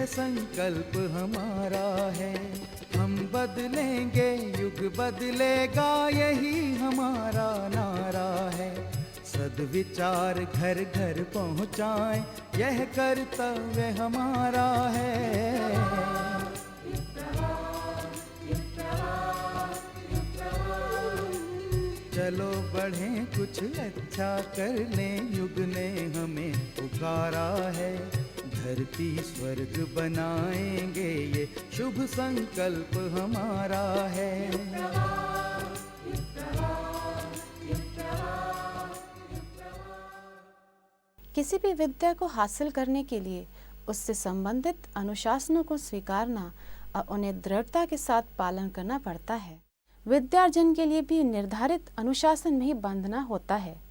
संकल्प हमारा है। हम बदलेंगे, युग बदलेगा, यही हमारा नारा है। सद्विचार घर घर पहुँचाएं, यह कर्तव्य हमारा है। चलो बढ़ें, कुछ अच्छा करने, युग ने हमें पुकारा है। धरती स्वर्ग बनाएंगे, ये शुभ संकल्प हमारा है। किसी भी विद्या को हासिल करने के लिए उससे संबंधित अनुशासनों को स्वीकारना और उन्हें दृढ़ता के साथ पालन करना पड़ता है। विद्यार्जन के लिए भी निर्धारित अनुशासन में ही बंधना होता है,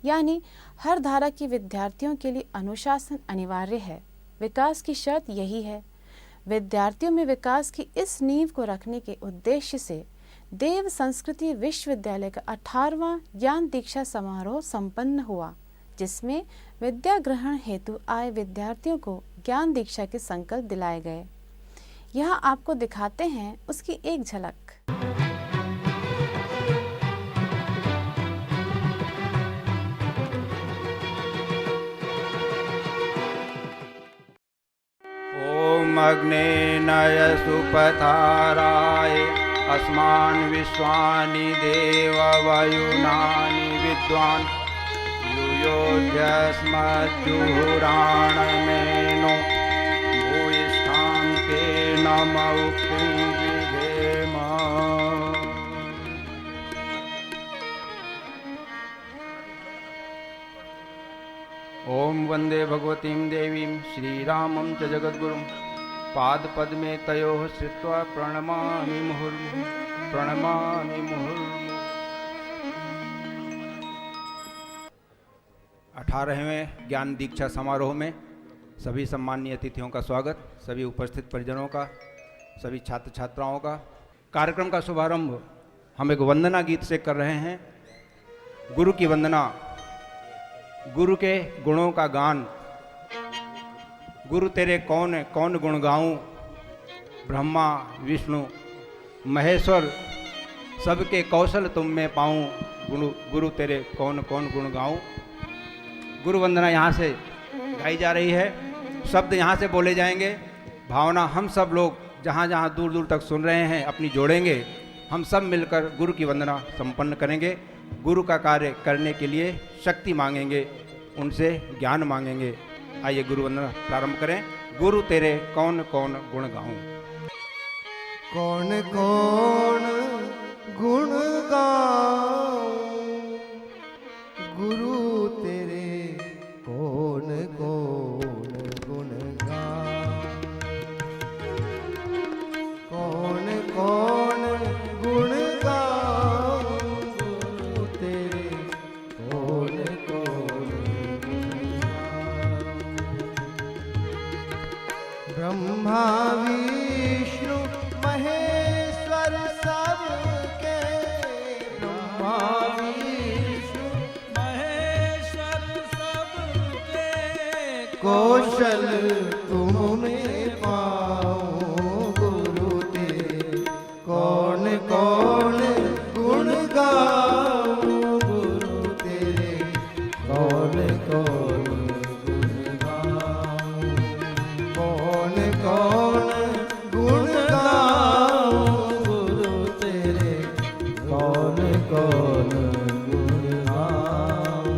यानी हर धारा के विद्यार्थियों के लिए अनुशासन अनिवार्य है। विकास की शर्त यही है। विद्यार्थियों में विकास की इस नींव को रखने के उद्देश्य से देव संस्कृति विश्वविद्यालय का 18वां ज्ञान दीक्षा समारोह संपन्न हुआ, जिसमें विद्या ग्रहण हेतु आए विद्यार्थियों को ज्ञान दीक्षा के संकल्प दिलाए गए। यहाँ आपको दिखाते हैं उसकी एक झलक। अग्नेनय सुपथाराय अस्मान् विश्वानि देववयुनानि विद्वान् यूयोध्यस्मज्जुहुराणमेनो भूयिष्ठां ते नम उक्तिं विधेम। ओम वंदे भगवतीं देवीं श्रीरामं च जगद्गुरुं पाद पद्मे तयोः श्रुत्वा प्रणमामि मुहुर्मुहुः प्रणमामि मुहुर्मुहुः। 18वें ज्ञान दीक्षा समारोह में सभी सम्माननीय अतिथियों का स्वागत, सभी उपस्थित परिजनों का, सभी छात्र छात्राओं का। कार्यक्रम का शुभारंभ हम एक वंदना गीत से कर रहे हैं। गुरु की वंदना, गुरु के गुणों का गान। गुरु तेरे कौन कौन गुण गाऊं, ब्रह्मा विष्णु महेश्वर सबके कौशल तुम में पाऊं। गुरु तेरे कौन कौन गुण गाऊं। गुरु वंदना यहाँ से गाई जा रही है, शब्द यहाँ से बोले जाएंगे, भावना हम सब लोग जहाँ जहाँ दूर दूर तक सुन रहे हैं अपनी जोड़ेंगे। हम सब मिलकर गुरु की वंदना संपन्न करेंगे। गुरु का कार्य करने के लिए शक्ति मांगेंगे, उनसे ज्ञान मांगेंगे। आइए गुरु वंदना प्रारंभ करें। गुरु तेरे कौन कौन गुण गाऊं। कौन कौन गुण गाऊं, गुरु तेरे कौन कौन गुण गाऊं। कौन कौन गुण गाऊं, गुरु तेरे कौन कौन गुण गाऊं। ब्रह्मा विष्णु महेश्वर सबके, ब्रह्मा विष्णु महेश्वर सबके कौशल तुम में पाऊं। गुरु तेरे कौन कौन गुण गाऊं, गुरु तेरे कौन कौन गुण गाऊं। कौन कौन गुण गाऊं, गुरु तेरे कौन कौन गुण गाऊं।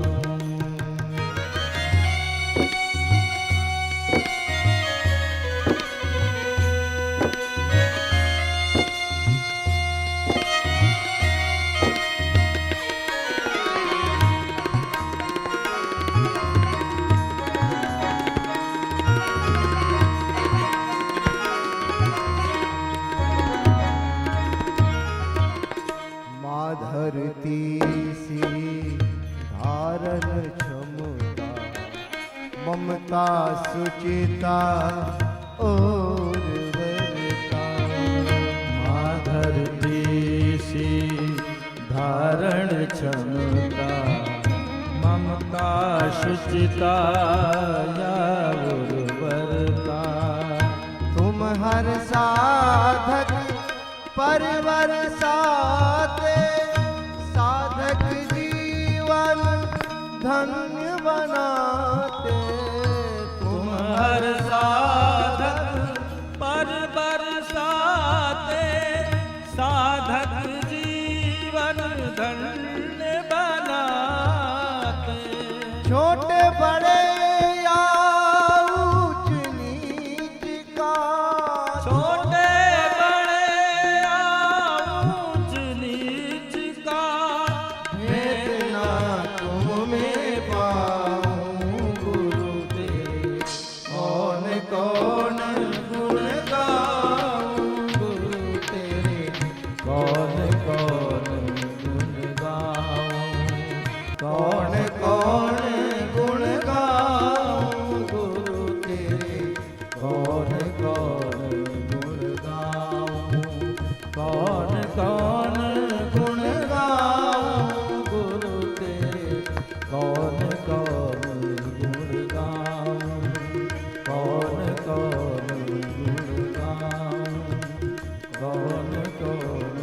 माँ धरती सी धारण क्षमता, ममता सुचिता और वरता। माँ धरती सी धारण क्षमता, ममता शुचिता या उर्वरता। हर साधक परवर साते, साधक जीवन धन्य बनाते। तुम हर साधक पर बरसाते, साधक जीवन धन्य बनाते। छोटे बड़े या ऊंच नीच का, छोटे बड़े ऊंच नीच का, भेद ना तुम में पाऊं गुरु तेरे। कौन कौन गुण गाऊं गुरु तेरे, कौन कौन गुण गाऊं, कौन कौन गुण गाऊं गुरु तेरे, कौन कौन गुण गाऊं, कौन कौन गुण गाऊं गुरु तेरे, कौन कौन गुण गाऊं, कौन कौन गुण गाऊं, कौन कौन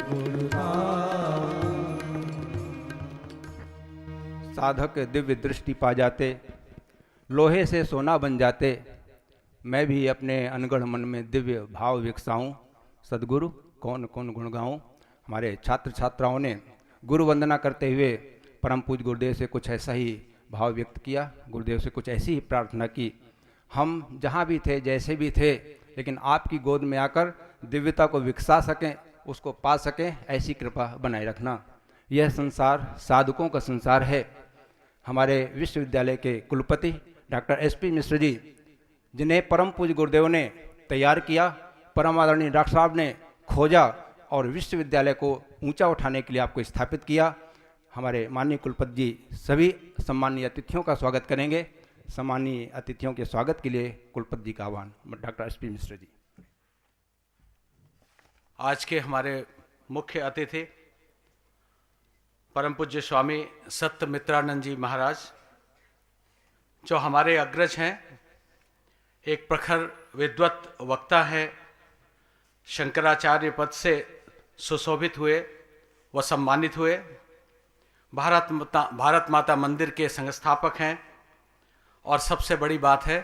गुण गाऊं। साधक दिव्य दृष्टि पा जाते, लोहे से सोना बन जाते। मैं भी अपने अनगढ़ मन में दिव्य भाव विकसाऊं, सदगुरु कौन कौन गुण गाऊं। हमारे छात्र छात्राओं ने गुरु वंदना करते हुए परम पूज्य गुरुदेव से कुछ ऐसा ही भाव व्यक्त किया, गुरुदेव से कुछ ऐसी ही प्रार्थना की। हम जहाँ भी थे, जैसे भी थे, लेकिन आपकी गोद में आकर दिव्यता को विकसा सकें, उसको पा सकें, ऐसी कृपा बनाए रखना। यह संसार साधकों का संसार है। हमारे विश्वविद्यालय के कुलपति डॉक्टर SP मिश्र जी, जिन्हें परम पूज्य गुरुदेव ने तैयार किया, परम आदरणीय डॉक्टर साहब ने खोजा और विश्वविद्यालय को ऊंचा उठाने के लिए आपको स्थापित किया। हमारे माननीय कुलपति जी सभी सम्मानीय अतिथियों का स्वागत करेंगे। सम्मानीय अतिथियों के स्वागत के लिए कुलपति जी का आह्वान। Doctor SP Mishra ji. आज के हमारे मुख्य अतिथि परम पूज्य स्वामी सत्यमित्रानंद जी महाराज, जो हमारे अग्रज हैं, एक प्रखर विद्वत वक्ता है, शंकराचार्य पद से सुशोभित हुए व सम्मानित हुए, भारत माता मंदिर के संस्थापक हैं और सबसे बड़ी बात है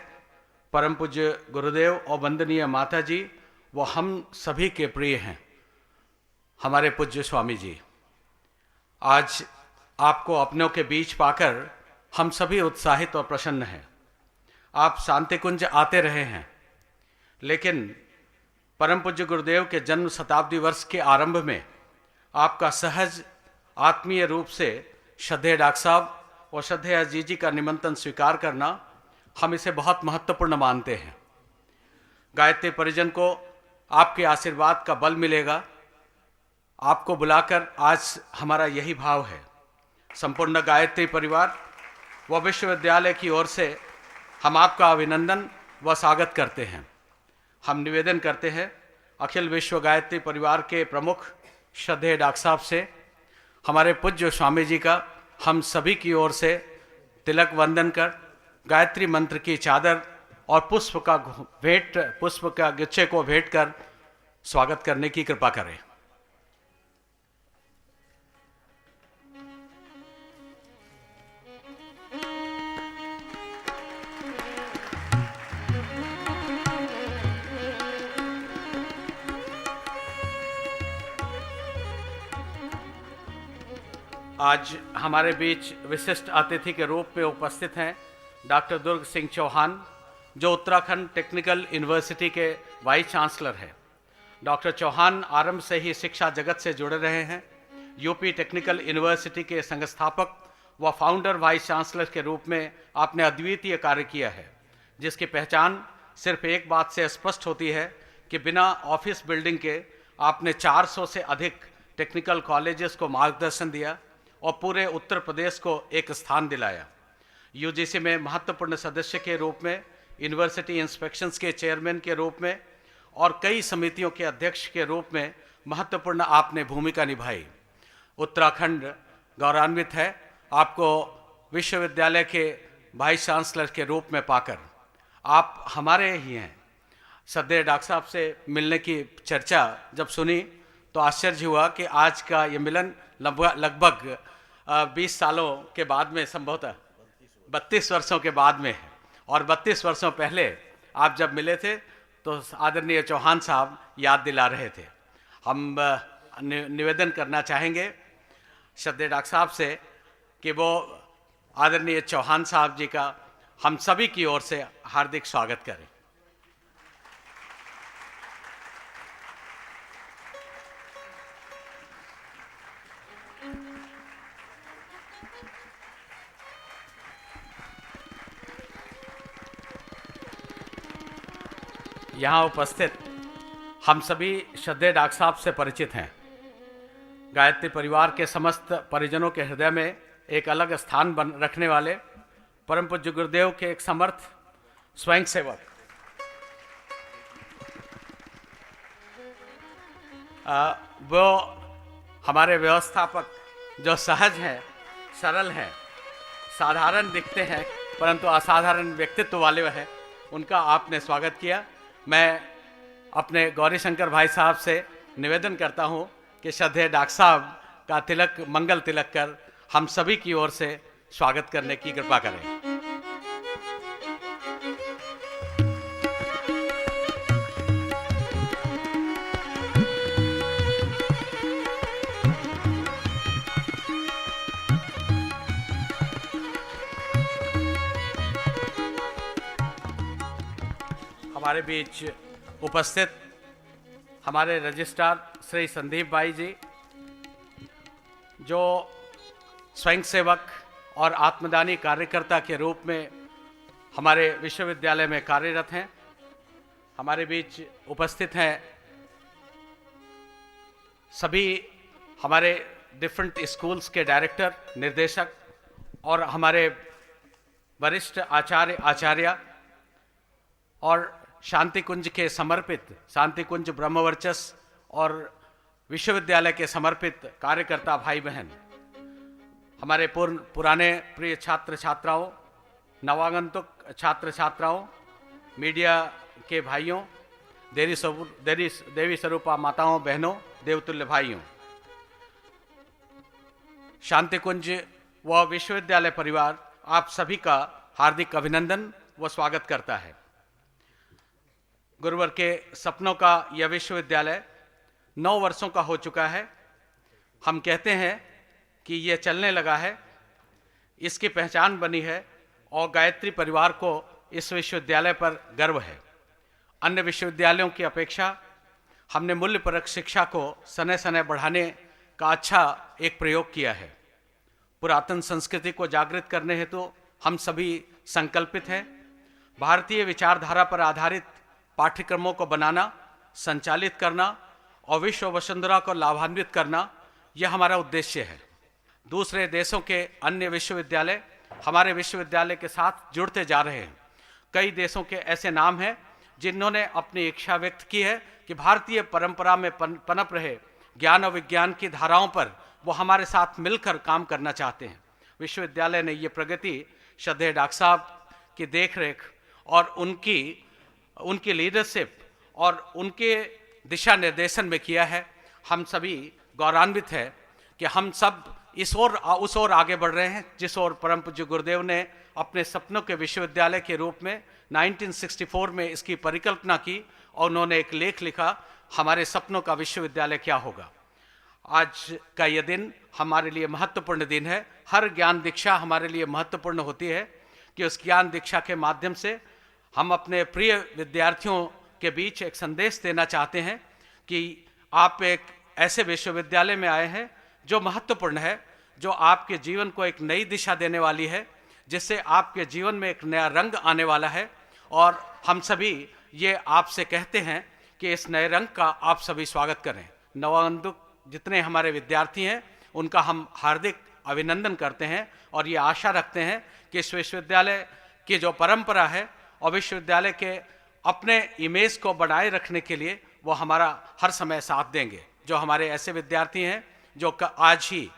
परम पूज्य गुरुदेव और वंदनीय माता जी वो हम सभी के प्रिय हैं, हमारे पूज्य स्वामी जी। आज आपको अपनों के बीच पाकर हम सभी उत्साहित और प्रसन्न हैं। आप शांति कुंज आते रहे हैं, लेकिन परम पूज्य गुरुदेव के जन्म शताब्दी वर्ष के आरंभ में आपका सहज आत्मीय रूप से श्रद्धेय डॉक्टर साहब और श्रद्धेय अजीत जी का निमंत्रण स्वीकार करना हम इसे बहुत महत्वपूर्ण मानते हैं। गायत्री परिजन को आपके आशीर्वाद का बल मिलेगा। आपको बुलाकर आज हमारा यही भाव है। संपूर्ण गायत्री परिवार व विश्वविद्यालय की ओर से हम आपका अभिनंदन व स्वागत करते हैं। हम निवेदन करते हैं अखिल विश्व गायत्री परिवार के प्रमुख श्रद्धेय डॉक्टर साहब से हमारे पूज्य स्वामी जी का हम सभी की ओर से तिलक वंदन कर गायत्री मंत्र की चादर और पुष्प का गुच्छे को भेंट कर स्वागत करने की कृपा करें। आज हमारे बीच विशिष्ट अतिथि के रूप में उपस्थित हैं डॉक्टर दुर्ग सिंह चौहान, जो उत्तराखंड टेक्निकल यूनिवर्सिटी के वाइस चांसलर हैं। डॉक्टर चौहान आरंभ से ही शिक्षा जगत से जुड़े रहे हैं। यूपी टेक्निकल यूनिवर्सिटी के संस्थापक व फाउंडर वाइस चांसलर के रूप में आपने अद्वितीय कार्य किया है, जिसकी पहचान सिर्फ एक बात से स्पष्ट होती है कि बिना ऑफिस बिल्डिंग के आपने 400 से अधिक टेक्निकल कॉलेजेस को मार्गदर्शन दिया और पूरे उत्तर प्रदेश को एक स्थान दिलाया। यूजीसी में महत्वपूर्ण सदस्य के रूप में, यूनिवर्सिटी इंस्पेक्शंस के चेयरमैन के रूप में और कई समितियों के अध्यक्ष के रूप में महत्वपूर्ण आपने भूमिका निभाई। उत्तराखंड गौरवान्वित है आपको विश्वविद्यालय के वाइस चांसलर के रूप में पाकर। आप हमारे ही हैं। श्रद्धेय डॉक्टर साहब से मिलने की चर्चा जब सुनी तो आश्चर्य हुआ कि आज का ये मिलन लगभग 20 सालों के बाद में, संभवतः 32 वर्षों के बाद में है। और 32 वर्षों पहले आप जब मिले थे तो आदरणीय चौहान साहब याद दिला रहे थे। हम निवेदन करना चाहेंगे श्रद्धेय डॉक्टर साहब से कि वो आदरणीय चौहान साहब जी का हम सभी की ओर से हार्दिक स्वागत करें। यहाँ उपस्थित हम सभी श्रद्धेय डॉक्टर साहब से परिचित हैं। गायत्री परिवार के समस्त परिजनों के हृदय में एक अलग स्थान रखने वाले परम पूज्य गुरुदेव के एक समर्थ स्वयंसेवक, वो हमारे व्यवस्थापक जो सहज हैं, सरल हैं, साधारण दिखते हैं परंतु असाधारण व्यक्तित्व वाले हैं, उनका आपने स्वागत किया। मैं अपने गौरी शंकर भाई साहब से निवेदन करता हूं कि श्रद्धेय डॉक्टर साहब का तिलक, मंगल तिलक कर हम सभी की ओर से स्वागत करने की कृपा करें। हमारे बीच उपस्थित हमारे रजिस्ट्रार श्री संदीप भाई जी, जो स्वयंसेवक और आत्मदानी कार्यकर्ता के रूप में हमारे विश्वविद्यालय में कार्यरत हैं। हमारे बीच उपस्थित हैं सभी हमारे डिफरेंट स्कूल्स के डायरेक्टर, निर्देशक और हमारे वरिष्ठ आचार्य और शांति कुंज के समर्पित, शांति कुंज ब्रह्मवर्चस और विश्वविद्यालय के समर्पित कार्यकर्ता भाई बहन, हमारे पुराने प्रिय छात्र छात्राओं, नवागंतुक छात्र छात्राओं, मीडिया के भाइयों, देवी स्वरूपा माताओं, बहनों, देवतुल्य भाइयों, शांति कुंज व विश्वविद्यालय परिवार आप सभी का हार्दिक अभिनंदन व स्वागत करता है। गुरुवर के सपनों का यह विश्वविद्यालय 9 वर्षों का हो चुका है। हम कहते हैं कि यह चलने लगा है, इसकी पहचान बनी है और गायत्री परिवार को इस विश्वविद्यालय पर गर्व है। अन्य विश्वविद्यालयों की अपेक्षा हमने मूल्यपरक शिक्षा को सने सने बढ़ाने का अच्छा एक प्रयोग किया है। पुरातन संस्कृति को जागृत करने हेतु हम सभी संकल्पित हैं। भारतीय विचारधारा पर आधारित पाठ्यक्रमों को बनाना, संचालित करना और विश्व वसुंधरा को लाभान्वित करना, यह हमारा उद्देश्य है। दूसरे देशों के अन्य विश्वविद्यालय हमारे विश्वविद्यालय के साथ जुड़ते जा रहे हैं। कई देशों के ऐसे नाम हैं जिन्होंने अपनी इच्छा व्यक्त की है कि भारतीय परंपरा में पनप रहे ज्ञान और विज्ञान की धाराओं पर वो हमारे साथ मिलकर काम करना चाहते हैं। विश्वविद्यालय ने ये प्रगति श्रद्धेय डॉक्टर साहब की देखरेख और उनकी लीडरशिप और उनके दिशा निर्देशन में किया है। हम सभी गौरवान्वित हैं कि हम सब उस ओर आगे बढ़ रहे हैं जिस ओर परम पूज्य गुरुदेव ने अपने सपनों के विश्वविद्यालय के रूप में 1964 में इसकी परिकल्पना की और उन्होंने एक लेख लिखा, हमारे सपनों का विश्वविद्यालय क्या होगा। आज का यह दिन हमारे लिए महत्वपूर्ण दिन है। हर ज्ञान दीक्षा हमारे लिए महत्वपूर्ण होती है कि उस ज्ञान दीक्षा के माध्यम से हम अपने प्रिय विद्यार्थियों के बीच एक संदेश देना चाहते हैं कि आप एक ऐसे विश्वविद्यालय में आए हैं जो महत्वपूर्ण है, जो आपके जीवन को एक नई दिशा देने वाली है, जिससे आपके जीवन में एक नया रंग आने वाला है। और हम सभी ये आपसे कहते हैं कि इस नए रंग का आप सभी स्वागत करें। नवागंतुक जितने हमारे विद्यार्थी हैं उनका हम हार्दिक अभिनंदन करते हैं और ये आशा रखते हैं कि इस विश्वविद्यालय की जो परंपरा है और विश्वविद्यालय के अपने इमेज को बनाए रखने के लिए वो हमारा हर समय साथ देंगे। जो हमारे ऐसे विद्यार्थी हैं जो आज ही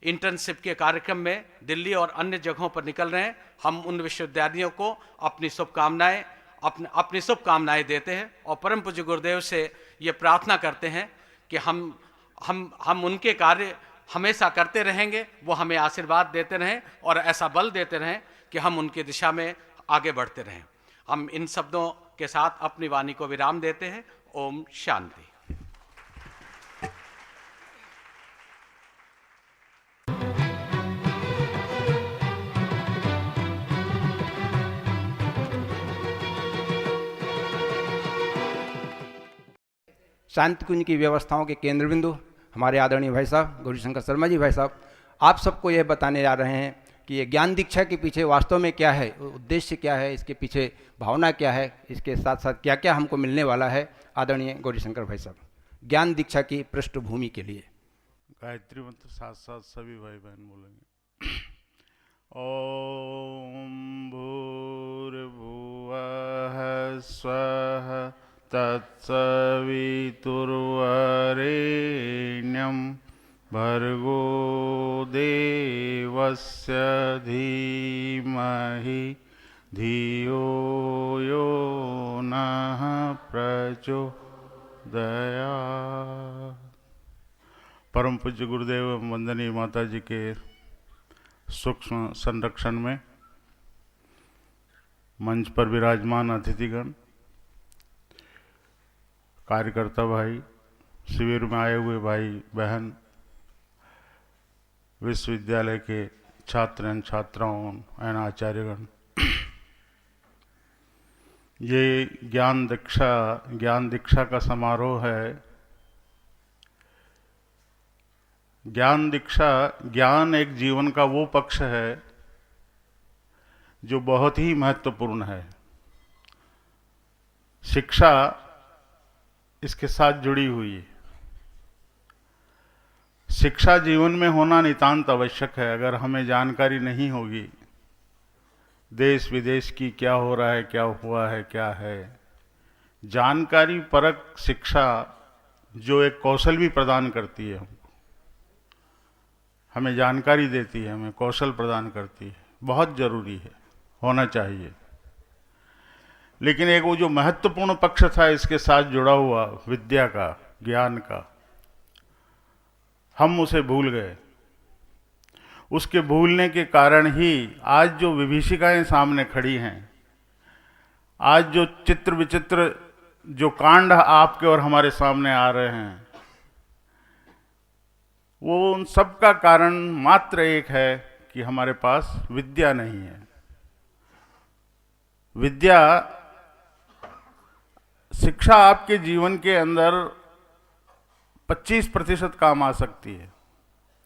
इंटर्नशिप के कार्यक्रम में दिल्ली और अन्य जगहों पर निकल रहे हैं, हम उन विश्वविद्यार्थियों को अपनी शुभकामनाएं, अपनी शुभकामनाएं देते हैं और परम पूज्य गुरुदेव से ये प्रार्थना करते हैं कि हम उनके कार्य हमेशा करते रहेंगे, वो हमें आशीर्वाद देते रहें और ऐसा बल देते रहें कि हम उनकी दिशा में आगे बढ़ते रहें। हम इन शब्दों के साथ अपनी वाणी को विराम देते हैं। ओम शांति। शांति कुंज की व्यवस्थाओं के केंद्र बिंदु हमारे आदरणीय भाई साहब गौरीशंकर शर्मा जी भाई साहब, आप सबको यह बताने जा रहे हैं कि ये ज्ञान दीक्षा के पीछे वास्तव में क्या है, उद्देश्य क्या है, इसके पीछे भावना क्या है, इसके साथ साथ क्या क्या हमको मिलने वाला है। आदरणीय गौरीशंकर भाई साहब, ज्ञान दीक्षा की पृष्ठभूमि के लिए गायत्री मंत्र साथ साथ सभी भाई बहन बोलेंगे। ओम भूर्भुवः स्वः तत्सवितुर्वरेण्यं भर्गो देवस्य धीमहि धियो यो नः प्रचोदयात्। परम पूज्य गुरुदेव एवं वंदनीय माता जी के सूक्ष्म संरक्षण में मंच पर विराजमान अतिथिगण, कार्यकर्ता भाई, शिविर में आए हुए भाई बहन, विश्वविद्यालय के छात्र एवं छात्राओं एवं आचार्यगण, ये ज्ञान दीक्षा का समारोह है। ज्ञान दीक्षा, ज्ञान एक जीवन का वो पक्ष है जो बहुत ही महत्वपूर्ण है। शिक्षा इसके साथ जुड़ी हुई है। शिक्षा जीवन में होना नितांत आवश्यक है। अगर हमें जानकारी नहीं होगी देश विदेश की, क्या हो रहा है, क्या हुआ है, क्या है, जानकारी परक शिक्षा जो एक कौशल भी प्रदान करती है, हमें जानकारी देती है, हमें कौशल प्रदान करती है, बहुत जरूरी है, होना चाहिए। लेकिन एक वो जो महत्वपूर्ण पक्ष था इसके साथ जुड़ा हुआ विद्या का, ज्ञान का, हम उसे भूल गए। उसके भूलने के कारण ही आज जो विभीषिकाएं सामने खड़ी हैं, आज जो चित्र विचित्र जो कांड आपके और हमारे सामने आ रहे हैं, वो उन सब का कारण मात्र एक है कि हमारे पास विद्या नहीं है। विद्या, शिक्षा आपके जीवन के अंदर 25% काम आ सकती है,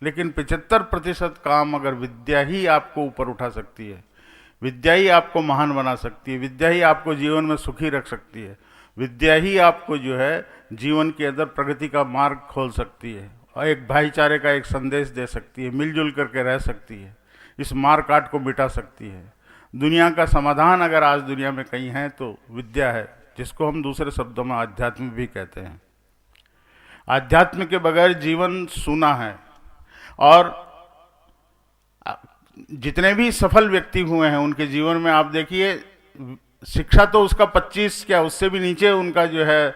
लेकिन 75% काम अगर विद्या ही आपको ऊपर उठा सकती है, विद्या ही आपको महान बना सकती है, विद्या ही आपको जीवन में सुखी रख सकती है, विद्या ही आपको जो है जीवन के अंदर प्रगति का मार्ग खोल सकती है और एक भाईचारे का एक संदेश दे सकती है, मिलजुल करके रह सकती है, इस मार काट को मिटा सकती है। दुनिया का समाधान अगर आज दुनिया में कहीं है तो विद्या है, जिसको हम दूसरे शब्दों में आध्यात्म भी कहते हैं। आध्यात्म के बगैर जीवन सूना है। और जितने भी सफल व्यक्ति हुए हैं उनके जीवन में आप देखिए, शिक्षा तो उसका 25 क्या उससे भी नीचे उनका जो है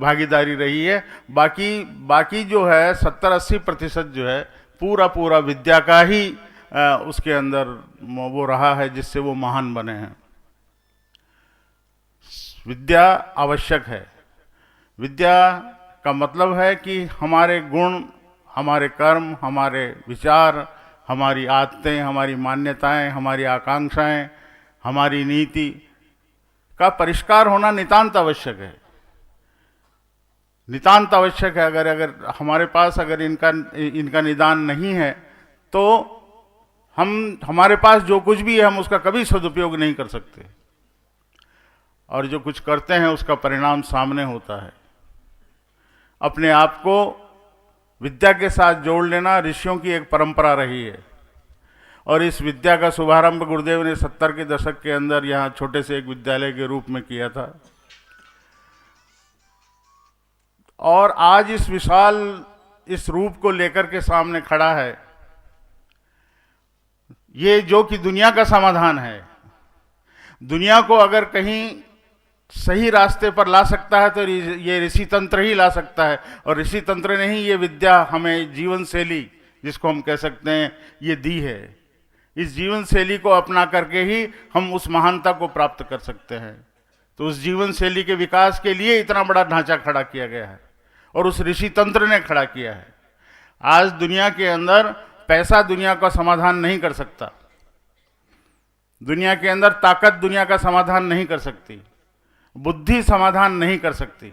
भागीदारी रही है। बाकी जो है 70-80% जो है पूरा विद्या का ही उसके अंदर वो रहा है, जिससे वो महान बने हैं। विद्या आवश्यक है। विद्या का मतलब है कि हमारे गुण, हमारे कर्म, हमारे विचार, हमारी आदतें, हमारी मान्यताएं, हमारी आकांक्षाएं, हमारी नीति का परिष्कार होना नितांत आवश्यक है। नितांत आवश्यक है। अगर हमारे पास अगर इनका निदान नहीं है तो हमारे पास जो कुछ भी है हम उसका कभी सदुपयोग नहीं कर सकते, और जो कुछ करते हैं उसका परिणाम सामने होता है। अपने आप को विद्या के साथ जोड़ लेना ऋषियों की एक परंपरा रही है, और इस विद्या का शुभारंभ गुरुदेव ने 70 के दशक के अंदर यहाँ छोटे से एक विद्यालय के रूप में किया था। और आज इस विशाल इस रूप को लेकर के सामने खड़ा है, ये जो कि दुनिया का समाधान है। दुनिया को अगर कहीं सही रास्ते पर ला सकता है तो ये ऋषि तंत्र ही ला सकता है, और ऋषि तंत्र ने ही ये विद्या हमें जीवन शैली जिसको हम कह सकते हैं ये दी है। इस जीवन शैली को अपना करके ही हम उस महानता को प्राप्त कर सकते हैं। तो उस जीवन शैली के विकास के लिए इतना बड़ा ढांचा खड़ा किया गया है और उस ऋषि तंत्र ने खड़ा किया है। आज दुनिया के अंदर पैसा दुनिया का समाधान नहीं कर सकता, दुनिया के अंदर ताकत दुनिया का समाधान नहीं कर सकती, बुद्धि समाधान नहीं कर सकती।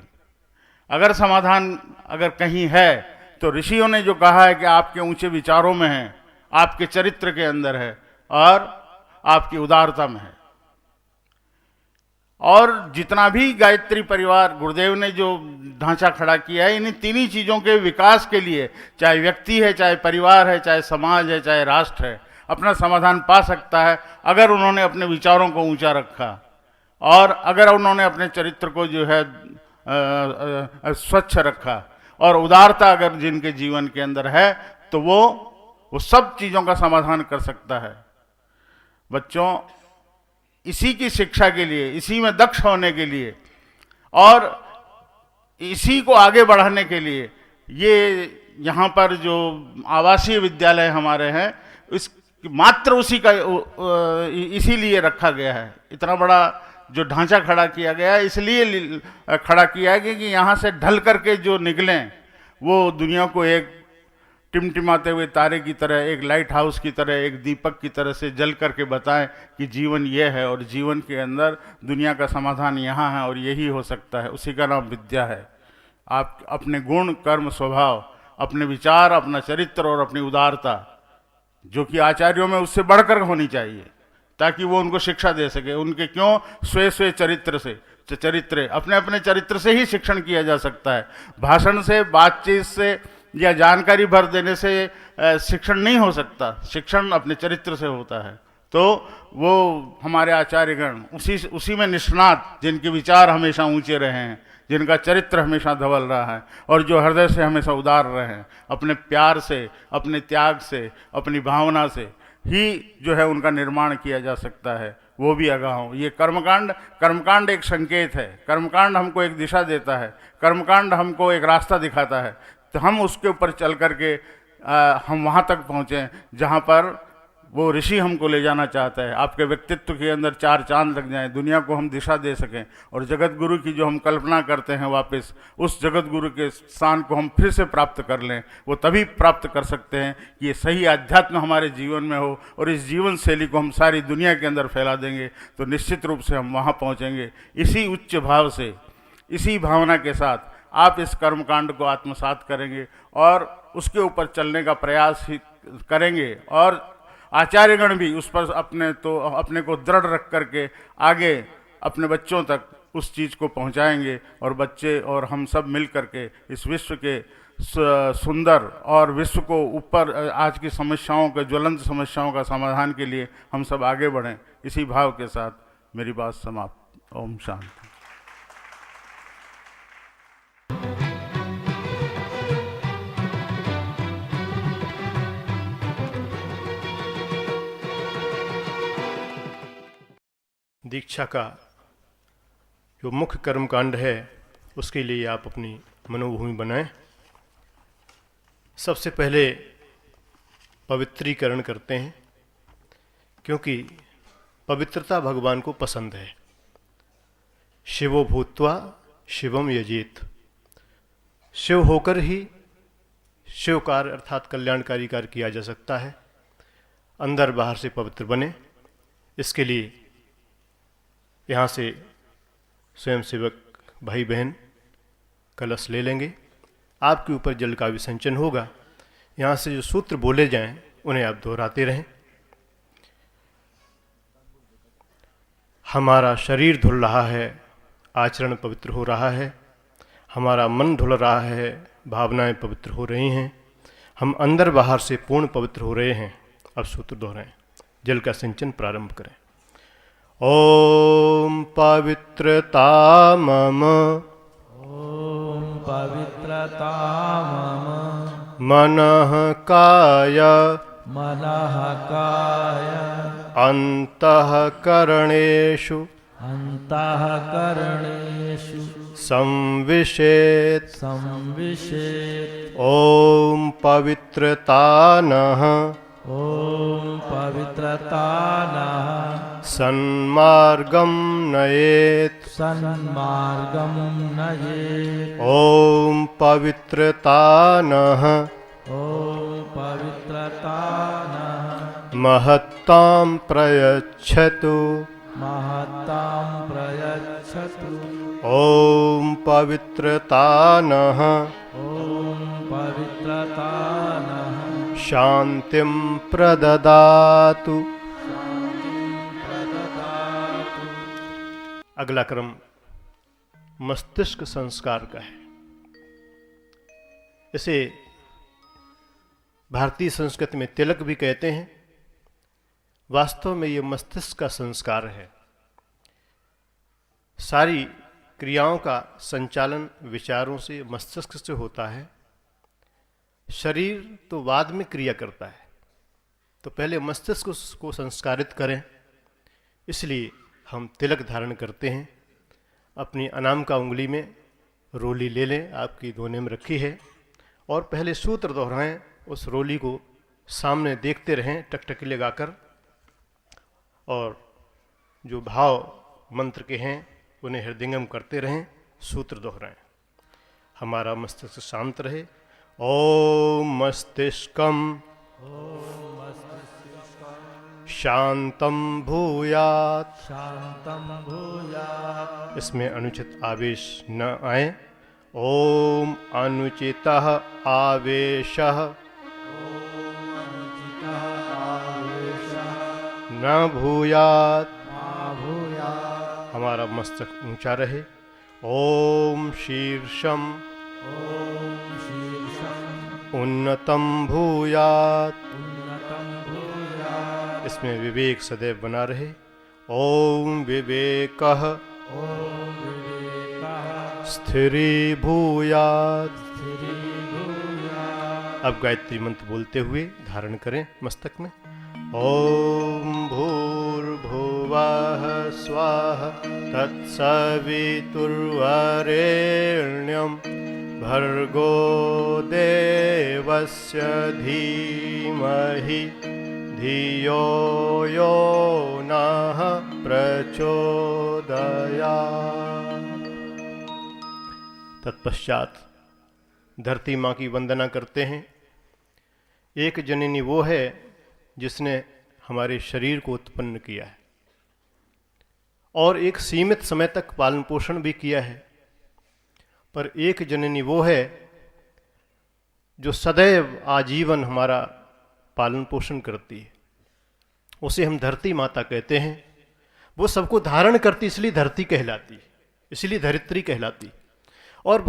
अगर समाधान अगर कहीं है तो ऋषियों ने जो कहा है कि आपके ऊंचे विचारों में है, आपके चरित्र के अंदर है और आपकी उदारता में है। और जितना भी गायत्री परिवार गुरुदेव ने जो ढांचा खड़ा किया है, इन तीनों चीजों के विकास के लिए, चाहे व्यक्ति है, चाहे परिवार है, चाहे समाज है, चाहे राष्ट्र है, अपना समाधान पा सकता है अगर उन्होंने अपने विचारों को ऊंचा रखा और अगर उन्होंने अपने चरित्र को जो है स्वच्छ रखा और उदारता अगर जिनके जीवन के अंदर है तो वो सब चीजों का समाधान कर सकता है। बच्चों, इसी की शिक्षा के लिए, इसी में दक्ष होने के लिए और इसी को आगे बढ़ाने के लिए ये यहाँ पर जो आवासीय विद्यालय हमारे हैं, इस मात्र उसी का इसीलिए रखा गया है। इतना बड़ा जो ढांचा खड़ा किया गया है इसलिए खड़ा किया है कि यहाँ से ढल करके जो निकलें वो दुनिया को एक टिमटिमाते हुए तारे की तरह, एक लाइट हाउस की तरह, एक दीपक की तरह से जल करके बताएं कि जीवन ये है और जीवन के अंदर दुनिया का समाधान यहाँ है और यही हो सकता है। उसी का नाम विद्या है। आप अपने गुण, कर्म, स्वभाव, अपने विचार, अपना चरित्र और अपनी उदारता, जो कि आचार्यों में उससे बढ़कर होनी चाहिए, ताकि वो उनको शिक्षा दे सके। उनके क्यों स्वे चरित्र से, चरित्र अपने अपने चरित्र से ही शिक्षण किया जा सकता है। भाषण से, बातचीत से या जानकारी भर देने से शिक्षण नहीं हो सकता। शिक्षण अपने चरित्र से होता है। तो वो हमारे आचार्यगण उसी में निष्णात, जिनके विचार हमेशा ऊंचे रहे हैं, जिनका चरित्र हमेशा धवल रहा है और जो हृदय से हमेशा उदार रहे हैं, अपने प्यार से, अपने त्याग से, अपनी भावना से ही जो है उनका निर्माण किया जा सकता है। वो भी अगाह। ये कर्मकांड एक संकेत है। कर्मकांड हमको एक दिशा देता है, कर्मकांड हमको एक रास्ता दिखाता है। तो हम उसके ऊपर चल करके हम वहाँ तक पहुँचें जहाँ पर वो ऋषि हमको ले जाना चाहता है। आपके व्यक्तित्व के अंदर 4 चांद लग जाएं, दुनिया को हम दिशा दे सकें और जगत गुरु की जो हम कल्पना करते हैं वापस उस जगत गुरु के स्थान को हम फिर से प्राप्त कर लें। वो तभी प्राप्त कर सकते हैं कि ये सही अध्यात्म हमारे जीवन में हो और इस जीवन शैली को हम सारी दुनिया के अंदर फैला देंगे तो निश्चित रूप से हम वहाँ पहुँचेंगे। इसी उच्च भाव से, इसी भावना के साथ आप इस कर्मकांड को आत्मसात करेंगे और उसके ऊपर चलने का प्रयास ही करेंगे और आचार्यगण भी उस पर अपने को दृढ़ रख करके आगे अपने बच्चों तक उस चीज़ को पहुंचाएंगे और बच्चे और हम सब मिल करके इस विश्व के सुंदर और विश्व को ऊपर आज की समस्याओं के, ज्वलंत समस्याओं का समाधान के लिए हम सब आगे बढ़ें। इसी भाव के साथ मेरी बात समाप्त। ओम शांति। दीक्षा का जो मुख्य कर्मकांड है उसके लिए आप अपनी मनोभूमि बनाएं। सबसे पहले पवित्रीकरण करते हैं, क्योंकि पवित्रता भगवान को पसंद है। शिवो भूत्वा शिवम यजेत, शिव होकर ही शिव कार्य अर्थात कल्याणकारी कार्य किया जा सकता है। अंदर बाहर से पवित्र बने, इसके लिए यहाँ से स्वयंसेवक भाई बहन कलश ले लेंगे। आपके ऊपर जल का विसंचन होगा। यहाँ से जो सूत्र बोले जाएं उन्हें आप दोहराते रहें। हमारा शरीर धुल रहा है, आचरण पवित्र हो रहा है। हमारा मन धुल रहा है, भावनाएं पवित्र हो रही हैं। हम अंदर बाहर से पूर्ण पवित्र हो रहे हैं। अब सूत्र दोहराएं, जल का सिंचन प्रारंभ करें। ओम पवित्रता मम, ओम पवित्रता मम, मनः काय मनः काय अंतःकरणेषु अंतःकरणेषु संविशेत। संविशेत्। ओम पवित्रतानः ॐ पवित्रतानः सन्मार्गं नयेत्। सन्मार्गं नयेत्। ओम पवित्रतानः ॐ पवित्रतानः महत्तां प्रयच्छतु। महतां प्रयच्छतु। ओम पवित्रतानः ॐ पवित्रतानः शान्तिं प्रददातु। अगला क्रम मस्तिष्क संस्कार का है। इसे भारतीय संस्कृति में तिलक भी कहते हैं। वास्तव में ये मस्तिष्क का संस्कार है। सारी क्रियाओं का संचालन विचारों से, मस्तिष्क से होता है। शरीर तो बाद में क्रिया करता है, तो पहले मस्तिष्क को संस्कारित करें। इसलिए हम तिलक धारण करते हैं। अपनी अनाम का उंगली में रोली ले लें, आपकी दोने में रखी है, और पहले सूत्र दोहराएं। उस रोली को सामने देखते रहें टकटकी लगाकर, और जो भाव मंत्र के हैं उन्हें हृदयंगम करते रहें, सूत्र दोहराएं। हमारा मस्तिष्क शांत रहे। ओम मस्तिष्कम शांतम भूयात्। शान्तं भूयात्। इसमें अनुचित आवेश न आए। ओम अनुचितः आवेशः न भूयात्। हमारा मस्तक ऊंचा रहे। ओम शीर्षम उन्नतम भूयात्। इसमें विवेक सदैव बना रहे। ओम विवेकः स्थिरीभूयात्। अब गायत्री मंत्र बोलते हुए धारण करें मस्तक में। ओम भूर्भुवः स्वः तत्सवितुर्वरेण्यं भर्गो देवस्य धीमहि धियो यो नः प्रचोदयात्। तत्पश्चात धरती माँ की वंदना करते हैं। एक जननी वो है जिसने हमारे शरीर को उत्पन्न किया है और एक सीमित समय तक पालन पोषण भी किया है। पर एक जननी वो है जो सदैव आजीवन हमारा पालन पोषण करती है। उसे हम धरती माता कहते हैं। वो सबको धारण करती, इसलिए धरती कहलाती है, इसलिए धरित्री कहलाती। और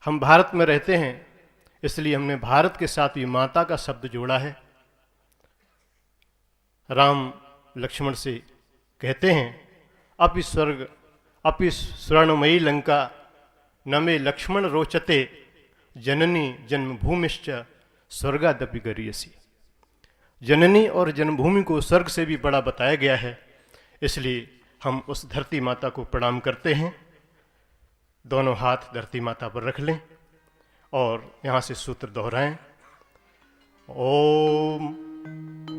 हम भारत में रहते हैं, इसलिए हमने भारत के साथ भी माता का शब्द जोड़ा है। राम लक्ष्मण से कहते हैं, अपि स्वर्ग अपि स्वर्णमयी लंका न मे लक्ष्मण रोचते जननी जन्मभूमिश्च स्वर्गादपि गरीयसी। जननी और जन्मभूमि को स्वर्ग से भी बड़ा बताया गया है, इसलिए हम उस धरती माता को प्रणाम करते हैं। दोनों हाथ धरती माता पर रख लें और यहाँ से सूत्र दोहराएं। ओम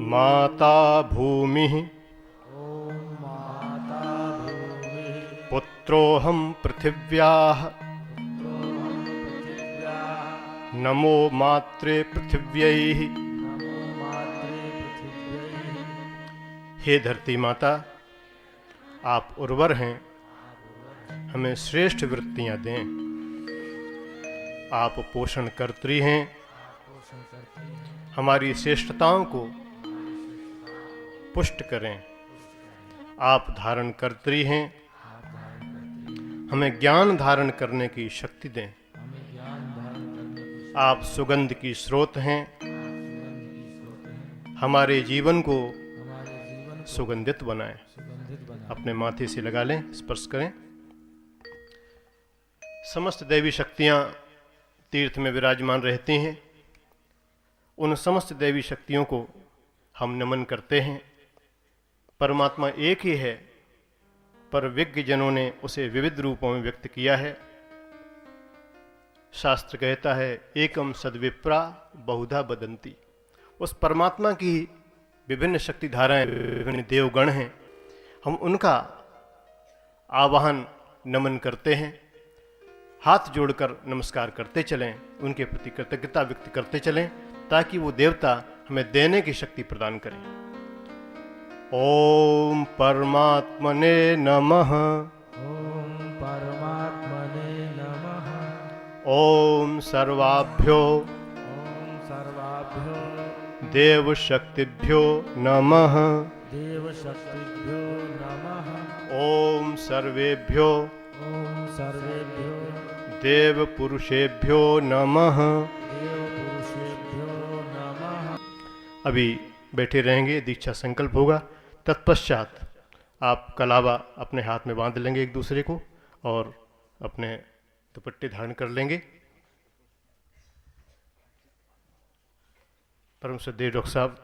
माता भूमि पुत्रोऽहं पृथिव्याः नमो मात्रे पृथिव्यै। हे धरती माता, आप उर्वर हैं, हमें श्रेष्ठ वृत्तियां दें। आप पोषण कर्त्री हैं, हमारी श्रेष्ठताओं को पुष्ट करें। आप धारण कर्त्री हैं, हमें ज्ञान धारण करने की शक्ति दें। आप सुगंध की स्रोत हैं, हमारे जीवन को सुगंधित बनाएं। अपने माथे से लगा लें, स्पर्श करें। समस्त दैवी शक्तियां तीर्थ में विराजमान रहती हैं उन समस्त दैवी शक्तियों को हम नमन करते हैं। परमात्मा एक ही है, पर विज्ञ जनों ने उसे विविध रूपों में व्यक्त किया है। शास्त्र कहता है एकम सद्विप्रा बहुधा बदंती। उस परमात्मा की विभिन्न शक्ति धाराएं, विभिन्न देवगण हैं, हम उनका आवाहन नमन करते हैं। हाथ जोड़कर नमस्कार करते चलें, उनके प्रति कृतज्ञता व्यक्त करते चलें, ताकि वो देवता हमें देने की शक्ति प्रदान करें। ओम परमात्मने नमः। ॐ परमात्मने नमः। ओम सर्वाभ्यो ॐ सर्वाभ्यो देवशक्तिभ्यो नमः। देवशक्तिभ्यो नमः। ओम सर्वेभ्यो ॐ सर्वेभ्यो देवपुरुषेभ्यो नमः। देवपुरुषेभ्यो नमः। अभी बैठे रहेंगे, दीक्षा संकल्प होगा। तत्पश्चात आप कलावा अपने हाथ में बांध लेंगे एक दूसरे को और अपने दुपट्टे धारण कर लेंगे। परम श्रद्धेय डॉक्टर साहब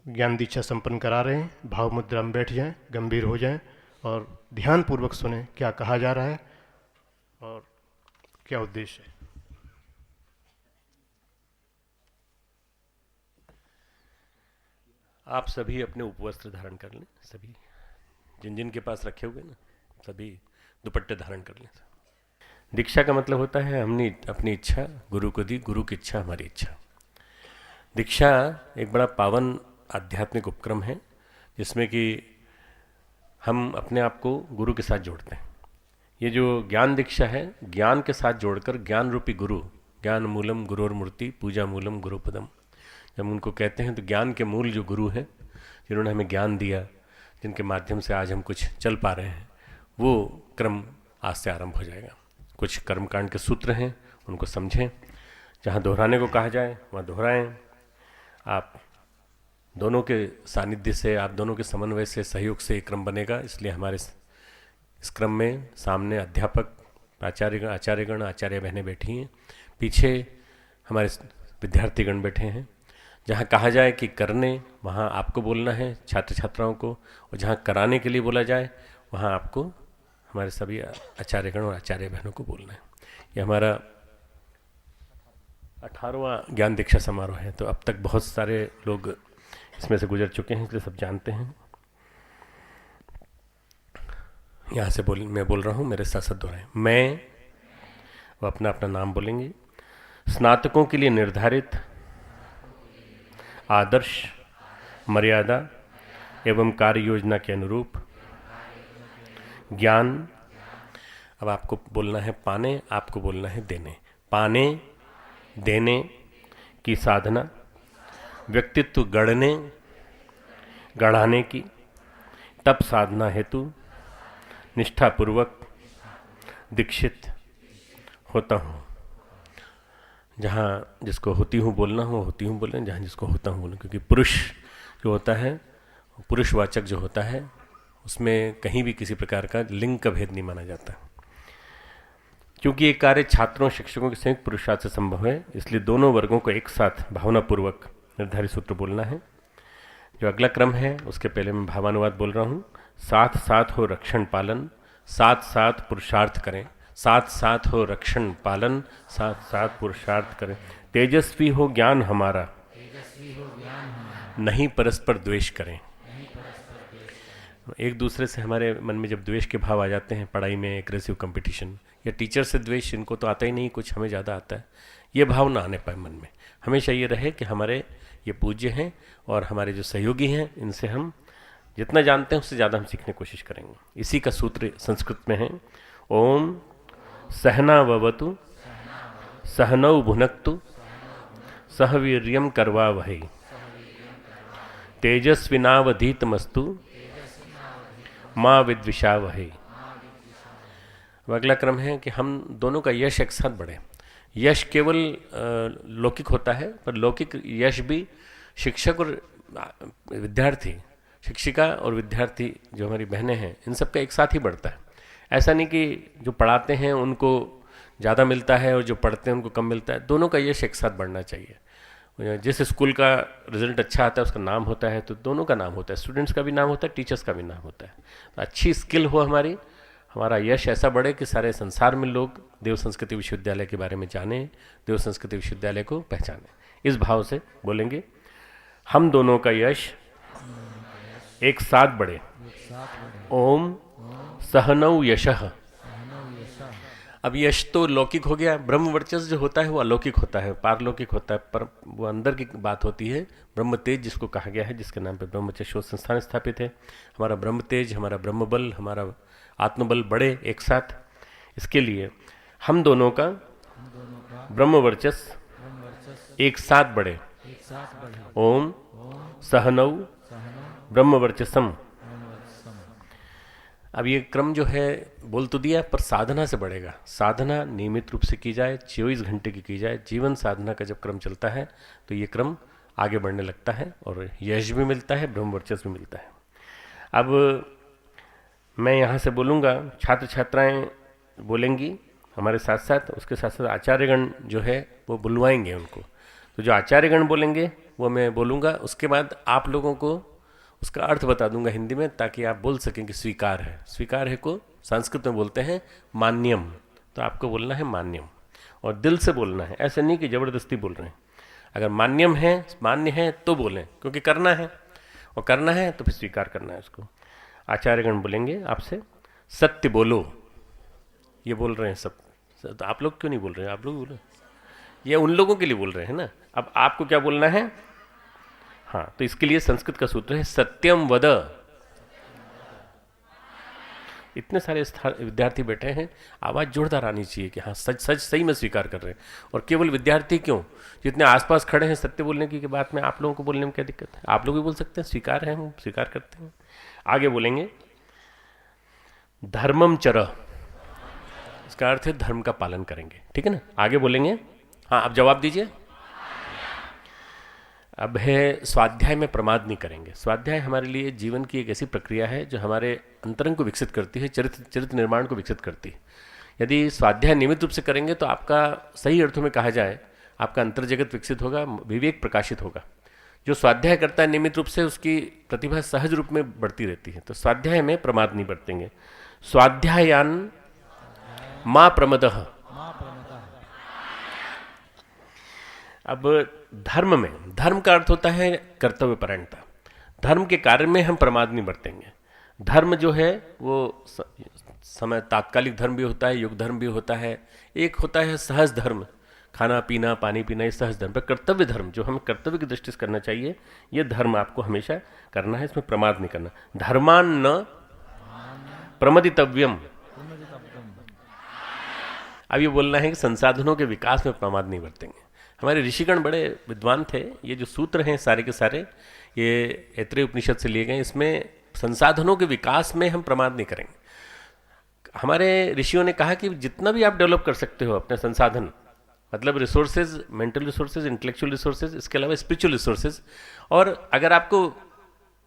ज्ञान दीक्षा संपन्न करा रहे हैं। भाव मुद्रा में बैठ जाएं, गंभीर हो जाएं और ध्यानपूर्वक सुने क्या कहा जा रहा है और क्या उद्देश्य है। आप सभी अपने उपवस्त्र धारण कर लें, सभी जिन जिन के पास रखे हुए ना सभी दुपट्टे धारण कर लें। दीक्षा का मतलब होता है हमने अपनी इच्छा गुरु को दी, गुरु की इच्छा हमारी इच्छा। दीक्षा एक बड़ा पावन आध्यात्मिक उपक्रम है जिसमें कि हम अपने आप को गुरु के साथ जोड़ते हैं। ये जो ज्ञान दीक्षा है, ज्ञान के साथ जोड़कर ज्ञान रूपी गुरु, ज्ञान मूलम गुरोर्मूर्ति पूजा मूलम गुरुपदम, जब उनको कहते हैं तो ज्ञान के मूल जो गुरु हैं, जिन्होंने हमें ज्ञान दिया, जिनके माध्यम से आज हम कुछ चल पा रहे हैं, वो क्रम आज से आरंभ हो जाएगा। कुछ कर्मकांड के सूत्र हैं, उनको समझें। जहाँ दोहराने को कहा जाए वहाँ दोहराएं। आप दोनों के सानिध्य से, आप दोनों के समन्वय से, सहयोग से एक क्रम बनेगा। इसलिए हमारे इस क्रम में सामने अध्यापक, आचार्यगण, आचार्य बहनें बैठी हैं, पीछे हमारे विद्यार्थीगण बैठे हैं। जहाँ कहा जाए कि करने, वहाँ आपको बोलना है छात्र छात्राओं को, और जहाँ कराने के लिए बोला जाए वहाँ आपको हमारे सभी आचार्यगण और आचार्य बहनों को बोलना है। ये हमारा 18वां ज्ञान दीक्षा समारोह है, तो अब तक बहुत सारे लोग इसमें से गुजर चुके हैं, इसलिए सब जानते हैं। यहाँ से मैं बोल रहा हूँ, मेरे साथ साथ दोहराएं। मैं, वो अपना अपना नाम बोलेंगे। स्नातकों के लिए निर्धारित आदर्श, मर्यादा एवं कार्य योजना के अनुरूप ज्ञान, अब आपको बोलना है पाने, आपको बोलना है देने। पाने देने की साधना, व्यक्तित्व गढ़ाने की तप साधना हेतु निष्ठापूर्वक दीक्षित होता हूँ। जहाँ जिसको होती हूँ बोलना हो होती हूँ बोलें, जहाँ जिसको होता हूँ बोलें, क्योंकि पुरुष जो होता है, पुरुषवाचक जो होता है, उसमें कहीं भी किसी प्रकार का लिंग का भेद नहीं माना जाता। क्योंकि ये कार्य छात्रों शिक्षकों के संयुक्त पुरुषार्थ से संभव है, इसलिए दोनों वर्गों को एक साथ भावनापूर्वक निर्धारित सूत्र बोलना है। जो अगला क्रम है उसके पहले मैं भावानुवाद बोल रहा हूँ। साथ साथ हो रक्षण पालन, साथ साथ पुरुषार्थ करें। साथ साथ हो रक्षण पालन, साथ साथ पुरुषार्थ करें। तेजस्वी हो ज्ञान हमारा, नहीं परस्पर द्वेष करें। एक दूसरे से हमारे मन में जब द्वेष के भाव आ जाते हैं, पढ़ाई में एग्रेसिव कंपटीशन, या टीचर से द्वेष, इनको तो आता ही नहीं, कुछ हमें ज़्यादा आता है, ये भाव ना आने पाए मन में। हमेशा ये रहे कि हमारे ये पूज्य हैं और हमारे जो सहयोगी हैं, इनसे हम जितना जानते हैं उससे ज़्यादा हम सीखने की कोशिश करेंगे। इसी का सूत्र संस्कृत में है, ओम सहनावतु सहनौ भुनक्तु सह वीर्यं कर्वावहै तेजस्विनावधीतमस्तु माँ विद्विषावहै। अगला क्रम है कि हम दोनों का यश एक साथ बढ़े। यश केवल लौकिक होता है, पर लौकिक यश भी शिक्षक और विद्यार्थी, शिक्षिका और विद्यार्थी जो हमारी बहनें हैं, इन सब का एक साथ ही बढ़ता है। ऐसा नहीं कि जो पढ़ाते हैं उनको ज़्यादा मिलता है और जो पढ़ते हैं उनको कम मिलता है। दोनों का यश एक साथ बढ़ना चाहिए। जिस स्कूल का रिजल्ट अच्छा आता है उसका नाम होता है, तो दोनों का नाम होता है, स्टूडेंट्स का भी नाम होता है, टीचर्स का भी नाम होता है। तो अच्छी स्किल हो हमारी, हमारा यश ऐसा बढ़े कि सारे संसार में लोग देव संस्कृति विश्वविद्यालय के बारे में जाने, देव संस्कृति विश्वविद्यालय को पहचाने। इस भाव से बोलेंगे, हम दोनों का यश एक साथ बढ़े। ओम सहनौ यशः। अब यश तो लौकिक हो गया, ब्रह्म वर्चस्व जो होता है वो अलौकिक होता है, पारलौकिक होता है, पर वो अंदर की बात होती है। ब्रह्म तेज जिसको कहा गया है, जिसके नाम पे ब्रह्मचर्य शोध संस्थान स्थापित है। हमारा ब्रह्म तेज, हमारा ब्रह्म बल, हमारा आत्मबल बढ़े एक साथ। इसके लिए हम दोनों का ब्रह्म वर्चस्व एक साथ बढ़े। ओम सहनौ ब्रह्म वर्चसम। अब ये क्रम जो है बोल तो दिया, पर साधना से बढ़ेगा। साधना नियमित रूप से की जाए, 24 घंटे की जाए। जीवन साधना का जब क्रम चलता है तो ये क्रम आगे बढ़ने लगता है और यश भी मिलता है, ब्रह्म वर्चस्व भी मिलता है। अब मैं यहाँ से बोलूँगा, छात्र छात्राएं बोलेंगी हमारे साथ साथ, उसके साथ साथ आचार्यगण जो है वो बुलवाएंगे उनको। तो जो आचार्यगण बोलेंगे वो मैं बोलूँगा, उसके बाद आप लोगों को उसका अर्थ बता दूंगा हिंदी में, ताकि आप बोल सकें कि स्वीकार है। स्वीकार है को संस्कृत में बोलते हैं मान्यम, तो आपको बोलना है मान्यम, और दिल से बोलना है, ऐसे नहीं कि जबरदस्ती बोल रहे हैं। अगर मान्यम है, मान्य है तो बोलें, क्योंकि करना है, और करना है तो फिर स्वीकार करना है उसको। आचार्यगण बोलेंगे आपसे, सत्य बोलो। ये बोल रहे हैं सब, तो आप लोग क्यों नहीं बोल रहे हैं? आप लोग बोलो, ये उन लोगों के लिए बोल रहे हैं ना। अब आपको क्या बोलना है? हाँ, तो इसके लिए संस्कृत का सूत्र है सत्यम वद। इतने सारे विद्यार्थी बैठे हैं, आवाज जोरदार आनी चाहिए कि हाँ सच सच सही में स्वीकार कर रहे हैं। और केवल विद्यार्थी क्यों, जितने आसपास खड़े हैं सत्य बोलने की बात में, आप लोगों को बोलने में क्या दिक्कत है? आप लोग भी बोल सकते हैं, स्वीकार है, हम स्वीकार करते हैं। आगे बोलेंगे धर्मम चर, इसका अर्थ है धर्म का पालन करेंगे, ठीक है ना। आगे बोलेंगे, हाँ अब जवाब दीजिए। अब है स्वाध्याय में प्रमाद नहीं करेंगे। स्वाध्याय हमारे लिए जीवन की एक ऐसी प्रक्रिया है जो हमारे अंतरंग को विकसित करती है, चरित्र निर्माण को विकसित करती है। यदि स्वाध्याय नियमित रूप से करेंगे तो आपका, सही अर्थों में कहा जाए, आपका अंतर्जगत विकसित होगा, विवेक प्रकाशित होगा। जो स्वाध्याय करता है नियमित रूप से, उसकी प्रतिभा सहज रूप में बढ़ती रहती है। तो स्वाध्याय में प्रमाद नहीं बरतेंगे। स्वाध्यायान मां प्रमदः। अब धर्म में, धर्म का अर्थ होता है कर्तव्य परायणता। धर्म के कार्य में हम प्रमाद नहीं बरतेंगे। धर्म जो है वो समय तात्कालिक धर्म भी होता है, युग धर्म भी होता है, एक होता है सहज धर्म, खाना पीना पानी पीना, ये सहज धर्म। पर कर्तव्य धर्म जो हमें कर्तव्य की दृष्टि से करना चाहिए, ये धर्म आपको हमेशा करना है, इसमें प्रमाद नहीं करना। धर्मान न प्रमदितव्यम। अब ये बोलना है कि संसाधनों के विकास में प्रमाद नहीं बरतेंगे। हमारे ऋषिगण बड़े विद्वान थे। ये जो सूत्र हैं सारे के सारे, ये ऐत्रेय उपनिषद से लिए गए। इसमें संसाधनों के विकास में हम प्रमाद नहीं करेंगे। हमारे ऋषियों ने कहा कि जितना भी आप डेवलप कर सकते हो अपने संसाधन, मतलब resources, mental resources, intellectual resources, इसके अलावा स्पिरिचुअल रिसोर्सेज, और अगर आपको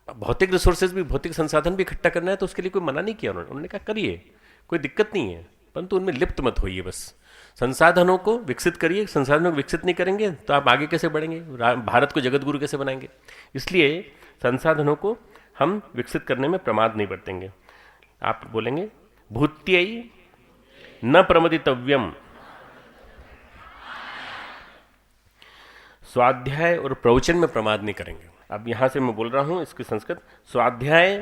भौतिक रिसोर्सेज भी, भौतिक संसाधन भी इकट्ठा करना है तो उसके लिए कोई मना नहीं किया उन्होंने कहा करिए, कोई दिक्कत नहीं है, परंतु उनमें लिप्त मत होइए। बस संसाधनों को विकसित करिए। संसाधनों को विकसित नहीं करेंगे तो आप आगे कैसे बढ़ेंगे, भारत को जगत गुरु कैसे बनाएंगे। इसलिए संसाधनों को हम विकसित करने में प्रमाद नहीं बरतेंगे। आप बोलेंगे भूत्यई न प्रमदितव्यम। स्वाध्याय और प्रवचन में प्रमाद नहीं करेंगे। अब यहां से मैं बोल रहा हूं इसकी संस्कृत, स्वाध्याय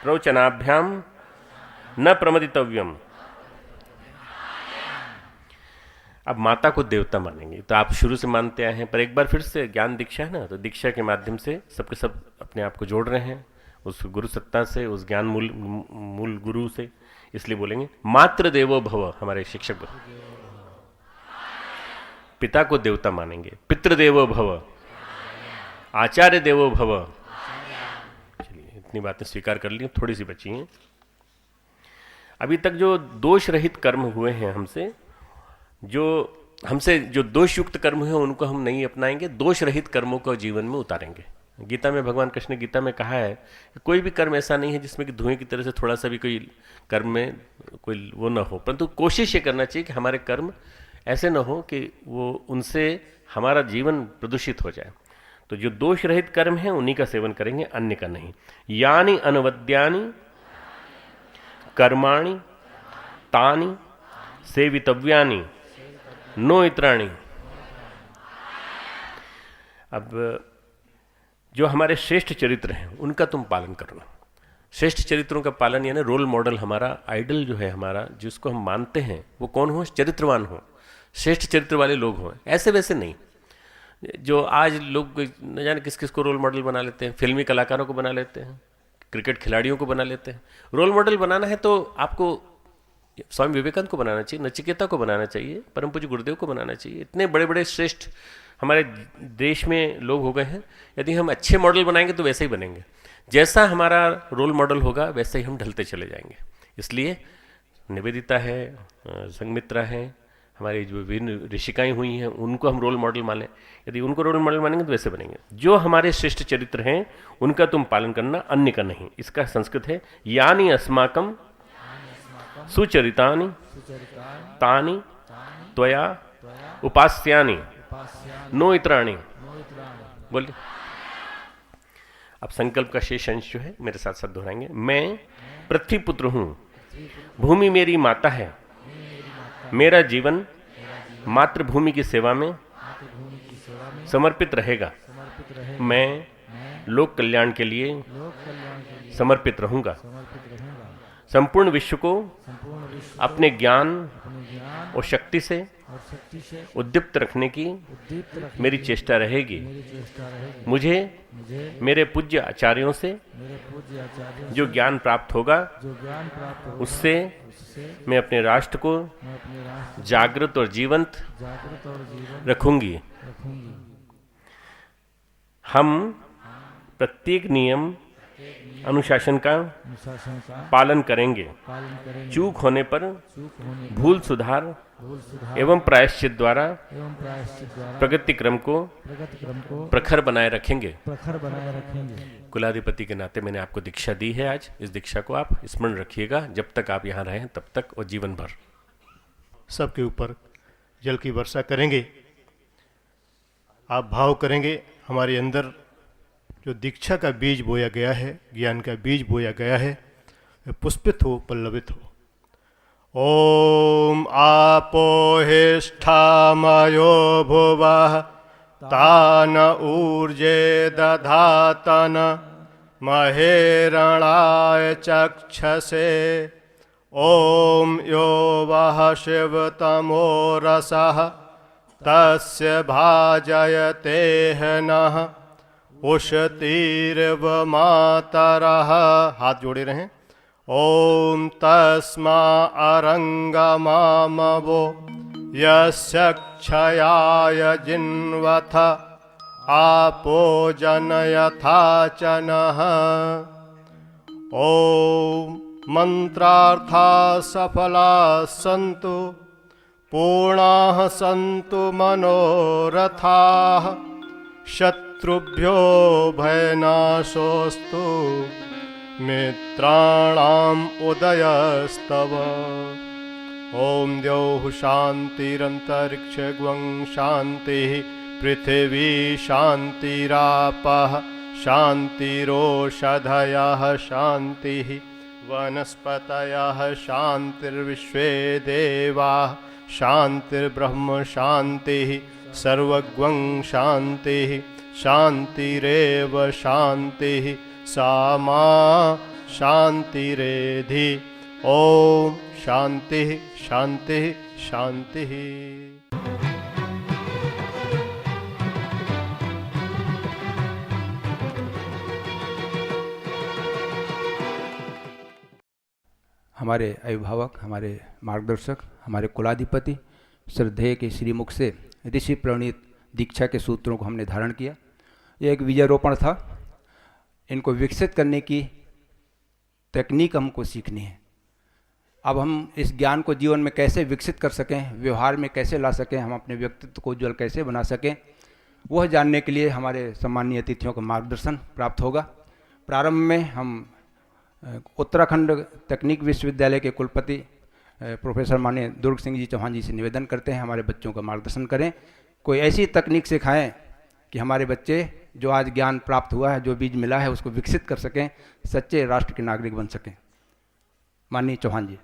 प्रवचनाभ्याम न प्रमदितव्यम। अब माता को देवता मानेंगे, तो आप शुरू से मानते आए हैं, पर एक बार फिर से ज्ञान दीक्षा है ना, तो दीक्षा के माध्यम से सबके सब अपने आप को जोड़ रहे हैं उस गुरु सत्ता से, उस ज्ञान मूल गुरु से। इसलिए बोलेंगे मातृ देवो भव। हमारे शिक्षक पिता को देवता मानेंगे। पितृदेवो भव, आचार्य देवो भव। चलिए इतनी बातें स्वीकार कर ली, थोड़ी सी बची हैं। अभी तक जो दोष रहित कर्म हुए हैं हमसे जो दोष युक्त कर्म हुए उनको हम नहीं अपनाएंगे, दोष रहित कर्मों को जीवन में उतारेंगे। गीता में भगवान कृष्ण ने गीता में कहा है कि कोई भी कर्म ऐसा नहीं है जिसमें कि धुएं की तरह से थोड़ा सा भी कोई कर्म में कोई वो ना हो, परंतु कोशिश ये करना चाहिए कि हमारे कर्म ऐसे न हो कि वो उनसे हमारा जीवन प्रदूषित हो जाए। तो जो दोष रहित कर्म है उन्हीं का सेवन करेंगे, अन्य का नहीं। यानी अनवद्यानि कर्माणि तानि सेवितव्यानि नो इत्राणि। अब जो हमारे श्रेष्ठ चरित्र हैं उनका तुम पालन करना। श्रेष्ठ चरित्रों का पालन यानी रोल मॉडल, हमारा आइडल जो है, हमारा जिसको हम मानते हैं वो कौन हो? चरित्रवान हो, श्रेष्ठ चरित्र वाले लोग हों, ऐसे वैसे नहीं। जो आज लोग न जाने किस किस को रोल मॉडल बना लेते हैं, फिल्मी कलाकारों को बना लेते हैं, क्रिकेट खिलाड़ियों को बना लेते हैं। रोल मॉडल बनाना है तो आपको स्वामी विवेकानंद को बनाना चाहिए, नचिकेता को बनाना चाहिए, परम पूज्य गुरुदेव को बनाना चाहिए। इतने बड़े बड़े श्रेष्ठ हमारे देश में लोग हो गए हैं। यदि हम अच्छे मॉडल बनाएंगे तो वैसे ही बनेंगे, जैसा हमारा रोल मॉडल होगा वैसे ही हम ढलते चले जाएंगे। इसलिए निवेदिता है, संघमित्रा है, हमारी जो विभिन्न ऋषिकाएँ हुई हैं उनको हम रोल मॉडल मानें। यदि उनको रोल मॉडल मानेंगे तो वैसे बनेंगे। जो हमारे श्रेष्ठ चरित्र हैं उनका तुम पालन करना, अन्य का नहीं। इसका संस्कृत है यानी अस्माकं सुचरितानि तानि त्वया उपास्यानि नो इत्राणि। बोलिए। अब संकल्प का शेष अंश जो है मेरे साथ साथ दोहराएंगे। मैं पृथ्वी पुत्र हूँ, भूमि मेरी माता है, मेरा जीवन मातृभूमि की सेवा में समर्पित रहेगा। मैं लोक कल्याण के लिए समर्पित रहूँगा। संपूर्ण विश्व को अपने ज्ञान और शक्ति से उद्दीप्त रखने की मेरी चेष्टा रहेगी। मुझे मेरे पूज्य आचार्यों से जो ज्ञान प्राप्त होगा उससे मैं अपने राष्ट्र को जागृत और जीवंत रखूंगी। हम प्रत्येक नियम अनुशासन का पालन करेंगे। चूक होने पर भूल सुधार एवं प्रायश्चित द्वारा प्रगति क्रम को प्रखर बनाए रखेंगे। कुलाधिपति के नाते मैंने आपको दीक्षा दी है आज। इस दीक्षा को आप स्मरण रखिएगा जब तक आप यहाँ रहें तब तक और जीवन भर। सबके ऊपर जल की वर्षा करेंगे। आप भाव करेंगे हमारे अंदर जो दीक्षा का बीज बोया गया है, ज्ञान का बीज बोया गया है, वह पुष्पित हो, पल्लवित हो। ओम आपोहिष्ठामयो भुवः तान ऊर्जे दधातन महेरणाय चक्षसे। ओम यो वः शिवतमो रसः तस्य भाजयते नः उषतीर्व मातरः। हाथ जोड़े रहें। ओम तस्मा अरंगमामवो यस्य क्षयाय जिन्वथ आपो जनयथा च नः। ओम मंत्रार्था सफला सन्तु पूर्णाः सन्तु मनोरथाः। शत्रुभ्यो भयनाशोऽस्तु मित्राणाम् उदयस्तव। ओम द्यौः शान्तिरन्तरिक्षगं शान्तिः पृथिवी शान्तिरापः शान्तिरोषधयः शान्तिः वनस्पतयः शान्तिर्विश्वे देवाः शान्तिर्ब्रह्म शान्तिः सर्वगं शान्तिः शान्तिरेव शान्तिः सा मा शान्तिरेधि। ओम शान्तिः शान्तिः शान्तिः। हमारे अभिभावक, हमारे मार्गदर्शक, हमारे कुलाधिपति श्रद्धेय के श्रीमुख से ऋषि प्रणीत दीक्षा के सूत्रों को हमने धारण किया। यह एक बीजारोपण था। इनको विकसित करने की तकनीक हमको सीखनी है। अब हम इस ज्ञान को जीवन में कैसे विकसित कर सकें, व्यवहार में कैसे ला सकें, हम अपने व्यक्तित्व को उज्ज्वल कैसे बना सकें, वह जानने के लिए हमारे सम्मानीय अतिथियों का मार्गदर्शन प्राप्त होगा। प्रारंभ में हम उत्तराखंड तकनीक विश्वविद्यालय के कुलपति प्रोफेसर माननीय दुर्ग सिंह जी चौहान जी से निवेदन करते हैं हमारे बच्चों का मार्गदर्शन करें, कोई ऐसी तकनीक सिखाएं कि हमारे बच्चे जो आज ज्ञान प्राप्त हुआ है, जो बीज मिला है, उसको विकसित कर सकें, सच्चे राष्ट्र के नागरिक बन सकें। माननीय चौहान जी।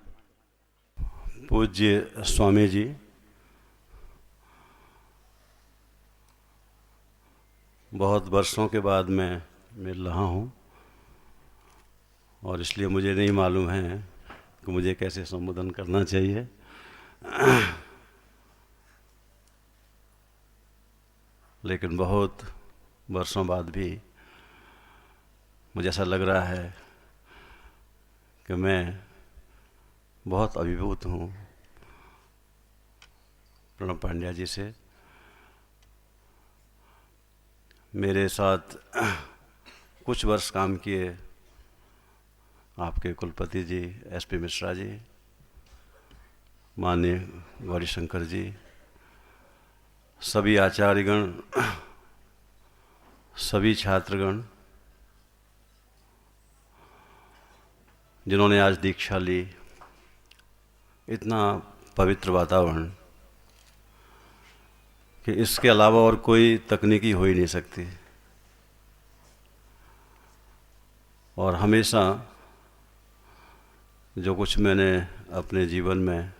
पूज्य स्वामी जी, बहुत वर्षों के बाद मैं मिल रहा हूँ और इसलिए मुझे नहीं मालूम है कि मुझे कैसे संबोधन करना चाहिए। लेकिन बहुत वर्षों बाद भी मुझे ऐसा लग रहा है कि मैं बहुत अभिभूत हूँ प्रणब पांड्या जी से। मेरे साथ कुछ वर्ष काम किए आपके कुलपति जी एसपी मिश्रा जी, माननीय गौरीशंकर जी, सभी आचार्यगण, सभी छात्रगण जिन्होंने आज दीक्षा ली। इतना पवित्र वातावरण कि इसके अलावा और कोई तकनीकी हो ही नहीं सकती। और हमेशा जो कुछ मैंने अपने जीवन में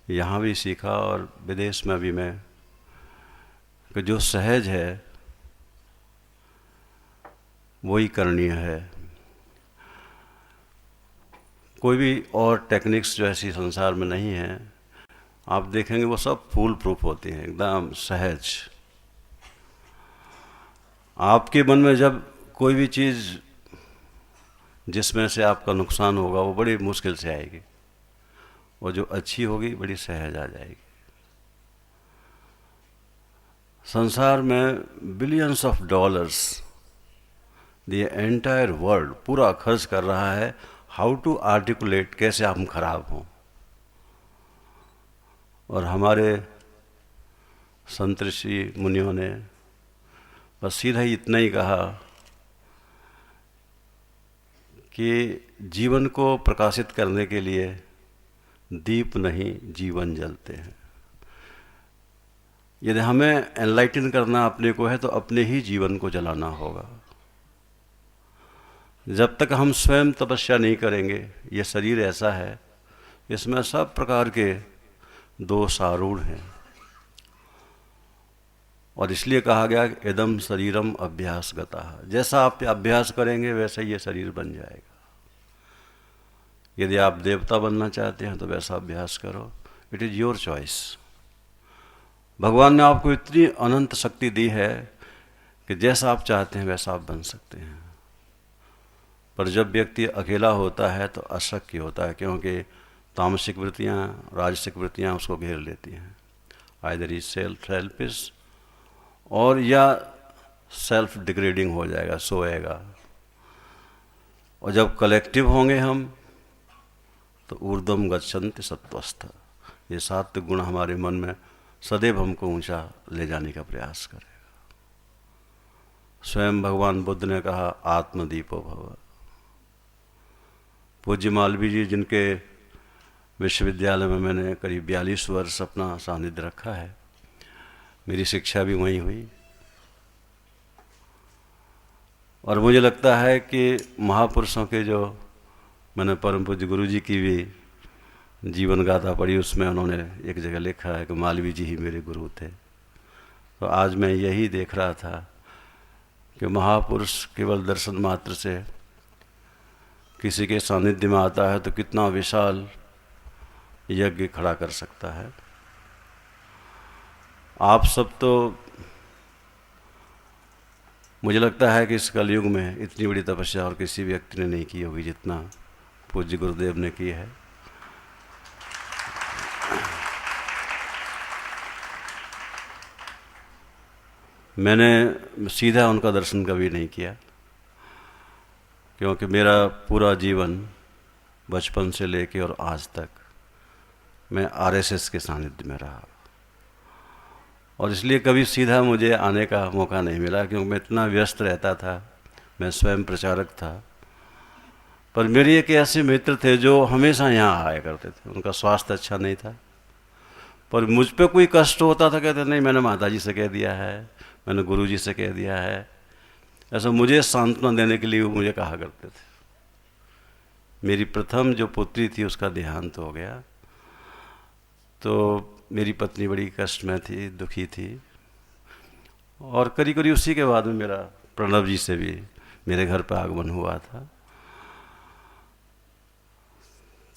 यहाँ भी सीखा और विदेश में भी मैं, कि जो सहज है वही करणीय है। कोई भी और टेक्निक्स जो ऐसी संसार में नहीं है, आप देखेंगे वो सब फूल प्रूफ होती हैं, एकदम सहज। आपके मन में जब कोई भी चीज़ जिसमें से आपका नुकसान होगा वो बड़ी मुश्किल से आएगी, और जो अच्छी होगी बड़ी सहज आ जाएगी। संसार में billions of dollars the entire world पूरा खर्च कर रहा है हाउ टू आर्टिकुलेट, कैसे हम खराब हों। और हमारे संत ऋषि मुनियों ने बस सीधा ही इतना ही कहा कि जीवन को प्रकाशित करने के लिए दीप नहीं जीवन जलते हैं। यदि हमें एनलाइटन करना अपने को है तो अपने ही जीवन को जलाना होगा। जब तक हम स्वयं तपस्या नहीं करेंगे, ये शरीर ऐसा है, इसमें सब प्रकार के दोष आरूढ़ हैं। और इसलिए कहा गया कि इदम शरीरम अभ्यासगतः, जैसा आप अभ्यास करेंगे वैसा ये शरीर बन जाएगा। यदि आप देवता बनना चाहते हैं तो वैसा अभ्यास करो, इट इज़ योर चॉइस। भगवान ने आपको इतनी अनंत शक्ति दी है कि जैसा आप चाहते हैं वैसा आप बन सकते हैं। पर जब व्यक्ति अकेला होता है तो अशक्य होता है, क्योंकि तामसिक वृत्तियाँ, राजसिक वृत्तियाँ उसको घेर लेती हैं। आइदर ही सेल्फिश और या सेल्फ डिग्रेडिंग हो जाएगा, सोएगा। और जब कलेक्टिव होंगे हम तो ऊर्ध्वम गच्छन्ति सत्वस्थ, ये सात्विक गुण हमारे मन में सदैव हमको ऊंचा ले जाने का प्रयास करेगा। स्वयं भगवान बुद्ध ने कहा आत्मदीपो भव। पूज्य मालवीय जी, जिनके विश्वविद्यालय में मैंने करीब 42 वर्ष अपना सानिध्य रखा है, मेरी शिक्षा भी वहीं हुई। और मुझे लगता है कि महापुरुषों के जो मैंने परम पूज्य गुरु जी की भी जीवन गाथा पढ़ी, उसमें उन्होंने एक जगह लिखा है कि मालवीय जी ही मेरे गुरु थे। तो आज मैं यही देख रहा था कि महापुरुष केवल दर्शन मात्र से किसी के सानिध्य में आता है तो कितना विशाल यज्ञ खड़ा कर सकता है। आप सब तो, मुझे लगता है कि इस कलयुग में इतनी बड़ी तपस्या और किसी व्यक्ति ने नहीं की होगी जितना पूज्य गुरुदेव ने की है। मैंने सीधा उनका दर्शन कभी नहीं किया, क्योंकि मेरा पूरा जीवन बचपन से लेके और आज तक मैं आरएसएस के सानिध्य में रहा, और इसलिए कभी सीधा मुझे आने का मौका नहीं मिला, क्योंकि मैं इतना व्यस्त रहता था। मैं स्वयं प्रचारक था, पर मेरे एक ऐसे मित्र थे जो हमेशा यहाँ आया करते थे। उनका स्वास्थ्य अच्छा नहीं था, पर मुझ पे कोई कष्ट होता था, कहते नहीं मैंने माता जी से कह दिया है, मैंने गुरु जी से कह दिया है। ऐसा मुझे सांत्वना देने के लिए वो मुझे कहा करते थे। मेरी प्रथम जो पुत्री थी उसका देहांत हो गया, तो मेरी पत्नी बड़ी कष्ट में थी, दुखी थी। और करीब करीब उसी के बाद में मेरा प्रणव जी से भी मेरे घर पर आगमन हुआ था।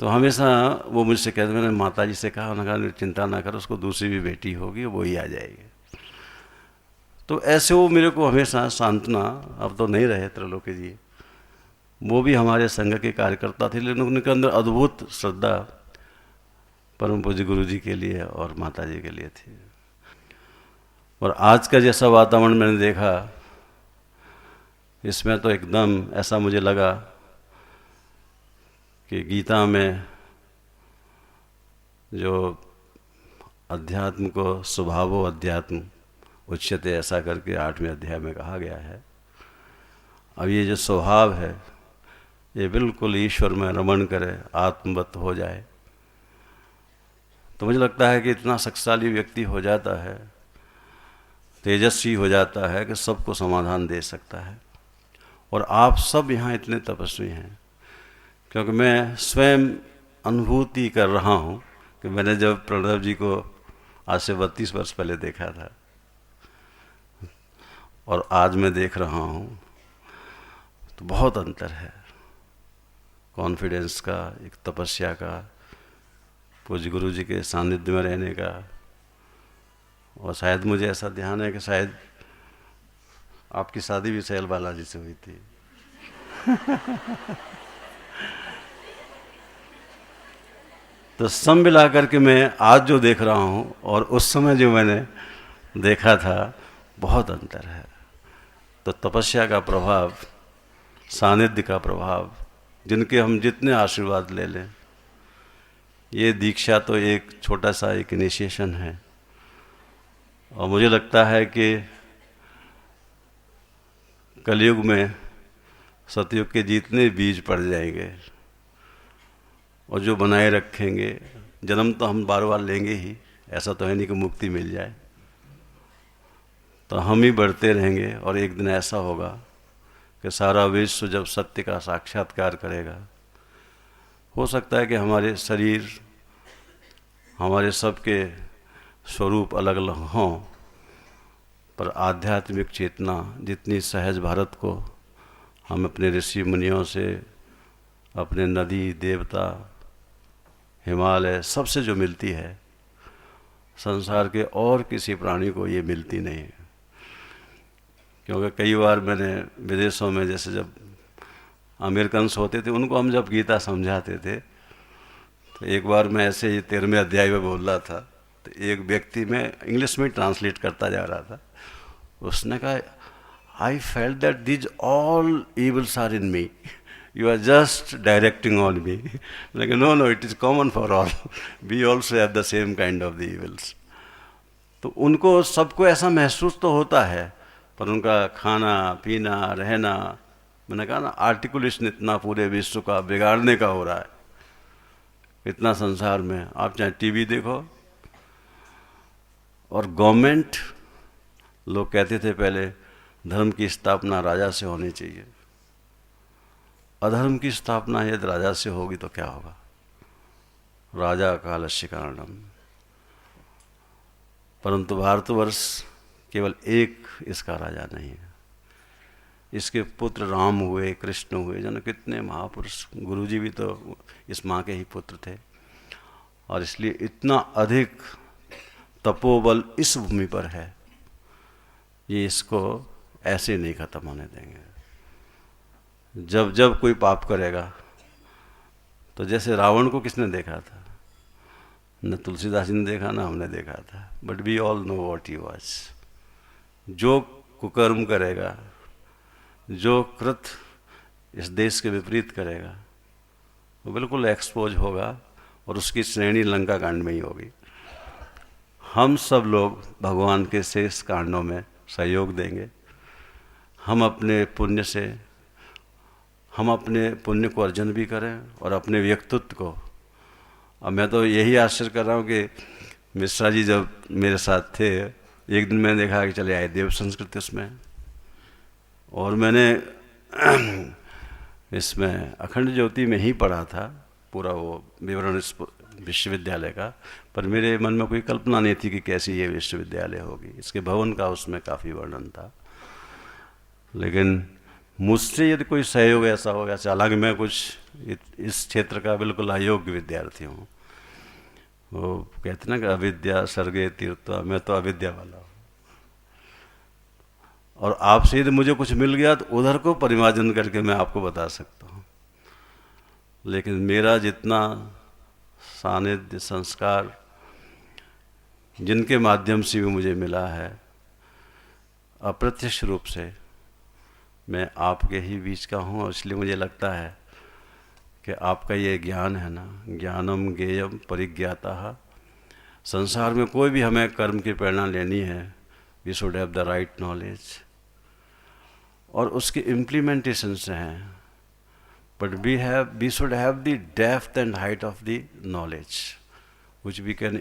तो हमेशा वो मुझसे कहते, मैंने माता जी से कहा, उन्होंने कहा चिंता ना कर, उसको दूसरी भी बेटी होगी, वो ही आ जाएगी। तो ऐसे वो मेरे को हमेशा सांत्वना, अब तो नहीं रहे त्रिलोकी जी, वो भी हमारे संघ के कार्यकर्ता थे, लेकिन उनके अंदर अद्भुत श्रद्धा परम पूज्य गुरु जी के लिए और माता जी के लिए थी। और आज का जैसा वातावरण मैंने देखा, इसमें तो एकदम ऐसा मुझे लगा कि गीता में जो अध्यात्म को स्वभावो अध्यात्म उच्यते ऐसा करके 8वें अध्याय में कहा गया है। अब ये जो स्वभाव है ये बिल्कुल ईश्वर में रमण करे, आत्मवत हो जाए, तो मुझे लगता है कि इतना शक्तिशाली व्यक्ति हो जाता है, तेजस्वी हो जाता है कि सबको समाधान दे सकता है। और आप सब यहाँ इतने तपस्वी हैं, क्योंकि मैं स्वयं अनुभूति कर रहा हूँ कि मैंने जब प्रणव जी को आज से 32 वर्ष पहले देखा था और आज मैं देख रहा हूँ, तो बहुत अंतर है। कॉन्फिडेंस का, एक तपस्या का, पूज्य गुरु जी के सानिध्य में रहने का। और शायद मुझे ऐसा ध्यान है कि शायद आपकी शादी भी सैल बालाजी से हुई थी। तो सब मिला करके मैं आज जो देख रहा हूँ और उस समय जो मैंने देखा था, बहुत अंतर है। तो तपस्या का प्रभाव, सानिध्य का प्रभाव, जिनके हम जितने आशीर्वाद ले लें, ये दीक्षा तो एक छोटा सा एक इनिशिएशन है। और मुझे लगता है कि कलयुग में सतयुग के जितने बीज पड़ जाएंगे और जो बनाए रखेंगे, जन्म तो हम बार बार लेंगे ही, ऐसा तो है नहीं कि मुक्ति मिल जाए, तो हम ही बढ़ते रहेंगे। और एक दिन ऐसा होगा कि सारा विश्व जब सत्य का साक्षात्कार करेगा, हो सकता है कि हमारे शरीर, हमारे सबके स्वरूप अलग अलग हों, पर आध्यात्मिक चेतना जितनी सहज भारत को हम अपने ऋषि मुनियों से, अपने नदी देवता, हिमालय, सबसे जो मिलती है, संसार के और किसी प्राणी को ये मिलती नहीं है। क्योंकि कई बार मैंने विदेशों में, जैसे जब अमेरिकन्स होते थे, उनको हम जब गीता समझाते थे, तो एक बार मैं ऐसे ही 13वें अध्याय में बोल रहा था, तो एक व्यक्ति, में इंग्लिश में ट्रांसलेट करता जा रहा था, उसने कहा, I felt that these all evils are in me, you are just directing on me. लेकिन no no, it is common for all, we also have the same kind of the evils. तो उनको सबको ऐसा महसूस तो होता है, पर उनका खाना पीना रहना, मैंने कहा ना, आर्टिकुलेशन इतना पूरे विश्व का बिगाड़ने का हो रहा है, इतना संसार में। आप चाहे टीवी देखो, और गवर्नमेंट, लोग कहते थे पहले धर्म की स्थापना राजा से होनी चाहिए, अधर्म की स्थापना यदि राजा से होगी तो क्या होगा? राजा कालस्य कारणम। परंतु भारतवर्ष केवल एक इसका राजा नहीं है, इसके पुत्र राम हुए, कृष्ण हुए, जन कितने महापुरुष, गुरुजी भी तो इस माँ के ही पुत्र थे। और इसलिए इतना अधिक तपोबल इस भूमि पर है, ये इसको ऐसे नहीं खत्म होने देंगे। जब जब कोई पाप करेगा, तो जैसे रावण को किसने देखा था? न तुलसीदास जी ने देखा, ना हमने देखा था, but we all know what he was. जो कुकर्म करेगा, जो कृत इस देश के विपरीत करेगा, वो बिल्कुल एक्सपोज होगा, और उसकी श्रेणी लंका कांड में ही होगी। हम सब लोग भगवान के शेष कांडों में सहयोग देंगे। हम अपने पुण्य से, हम अपने पुण्य को अर्जन भी करें और अपने व्यक्तित्व को। अब मैं तो यही आश्चर्य कर रहा हूँ कि मिश्रा जी जब मेरे साथ थे, एक दिन मैंने देखा कि चले आए देव संस्कृति उसमें, और मैंने इसमें अखंड ज्योति में ही पढ़ा था पूरा वो विवरण इस विश्वविद्यालय का, पर मेरे मन में कोई कल्पना नहीं थी कि कैसी ये विश्वविद्यालय होगी। इसके भवन का उसमें काफ़ी वर्णन था, लेकिन मुझसे यदि कोई सहयोग ऐसा होगा, हालांकि मैं कुछ इस क्षेत्र का बिल्कुल अयोग्य विद्यार्थी हूँ। वो कहते ना कि अविद्या सर्गे तीर्था, मैं तो अविद्या वाला हूँ, और आपसे यदि मुझे कुछ मिल गया तो उधर को परिमार्जन करके मैं आपको बता सकता हूँ। लेकिन मेरा जितना सानिध्य संस्कार जिनके माध्यम से भी मुझे मिला है, अप्रत्यक्ष रूप से मैं आपके ही बीच का हूँ, और इसलिए मुझे लगता है कि आपका ये ज्ञान है ना, ज्ञानम ज्ञेयम परिज्ञाता। संसार में कोई भी हमें कर्म की प्रेरणा लेनी है, we should have the right knowledge, और उसके इम्प्लीमेंटेशन से हैं, but we should have the depth and height of the knowledge which we can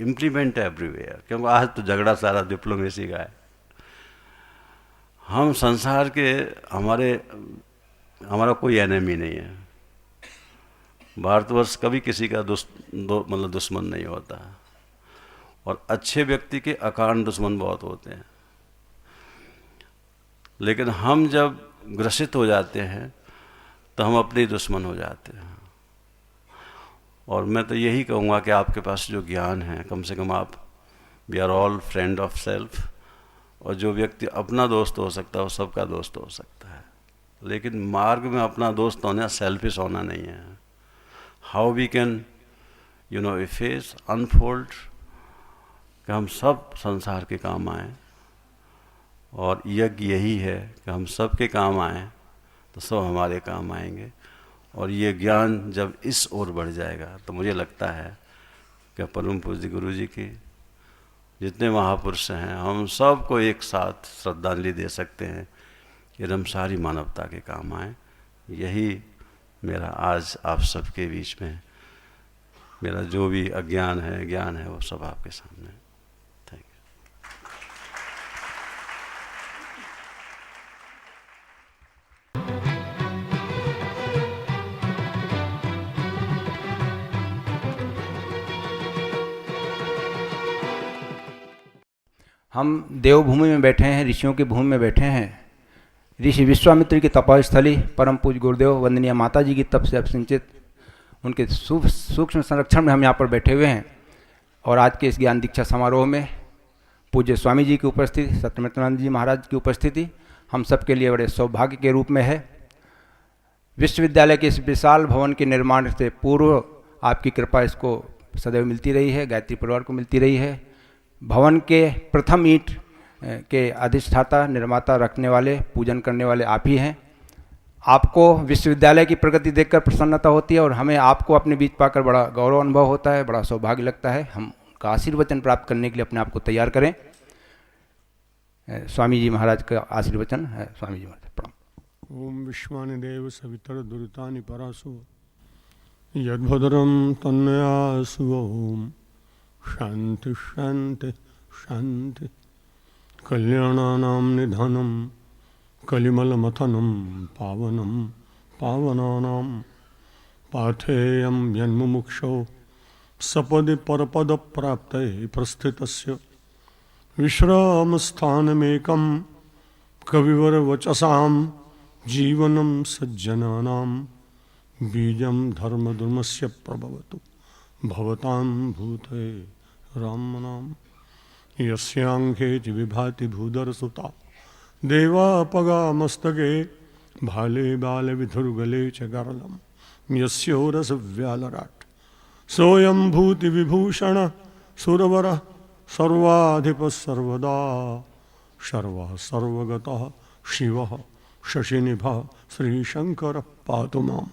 implement everywhere. क्योंकि आज तो झगड़ा सारा डिप्लोमेसी का है। हम संसार के हमारा कोई एनिमी नहीं है। भारतवर्ष कभी किसी का मतलब दुश्मन नहीं होता, और अच्छे व्यक्ति के अकारण दुश्मन बहुत होते हैं। लेकिन हम जब ग्रसित हो जाते हैं तो हम अपने ही दुश्मन हो जाते हैं। और मैं तो यही कहूँगा कि आपके पास जो ज्ञान है, कम से कम आप, we are all friend of self, और जो व्यक्ति अपना दोस्त हो सकता है वो सबका दोस्त हो सकता है। लेकिन मार्ग में अपना दोस्त होना सेल्फिश होना नहीं है। How we can efface unfold कि हम सब संसार के काम आएँ, और यज्ञ यही है कि हम सब के काम आएँ तो सब हमारे काम आएंगे। और ये ज्ञान जब इस ओर बढ़ जाएगा तो मुझे लगता है कि परम पूज्य गुरु जी की जितने महापुरुष हैं, हम सबको एक साथ श्रद्धांजलि दे सकते हैं कि हम सारी मानवता के काम आए। यही मेरा आज आप सबके बीच में मेरा जो भी अज्ञान है, ज्ञान है, वो सब आपके सामने। Thank you. हम देवभूमि में बैठे हैं, ऋषियों की भूमि में बैठे हैं। ऋषि विश्वामित्र की तपस्थली, परम पूज्य गुरुदेव वंदनीय माता जी की तप से अभिसिंचित उनके सूक्ष्म संरक्षण में हम यहाँ पर बैठे हुए हैं। और आज के इस ज्ञान दीक्षा समारोह में पूज्य स्वामी जी की उपस्थिति, सत्यमित्रानंद जी महाराज की उपस्थिति हम सबके लिए बड़े सौभाग्य के रूप में है। विश्वविद्यालय के इस विशाल भवन के निर्माण से पूर्व आपकी कृपा इसको सदैव मिलती रही है, गायत्री परिवार को मिलती रही है। भवन के प्रथम ईंट के अधिष्ठाता, निर्माता, रखने वाले, पूजन करने वाले आप ही हैं। आपको विश्वविद्यालय की प्रगति देखकर प्रसन्नता होती है, और हमें आपको अपने बीच पाकर बड़ा गौरव अनुभव होता है, बड़ा सौभाग्य लगता है। हम का आशीर्वचन प्राप्त करने के लिए अपने आप को तैयार करें। स्वामी जी महाराज का आशीर्वचन है। स्वामी जी महाराज प्रणाम। ओम विश्वानि देव सवितर दुरितानि परासु यद्भद्रं तन्नयासु। ओम शांति शांति शांति। कल्याणानां निधनं कलिमलमथनं पावनं पावनानां पाथेयं यन्मुमुक्षौ सपदि परपदप्राप्तये प्रस्थितस्य विश्रामस्थानमेकं कविवरवचसां जीवनं सज्जनानां बीजं धर्मधर्मस्य प्रभवतु भवतां भूते रामनाम। यस्यांखे च विभाति भूधरसुता देवापगा मस्तके भाले बालविधुर्गले च गरलं यस्योरसव्यालराट् सोऽयं भूतिविभूषण सुरवरः सर्वाधिपः सर्वदा सर्वः सर्वगतः शिवः शशिनिभः श्रीशंकर पातु माम्।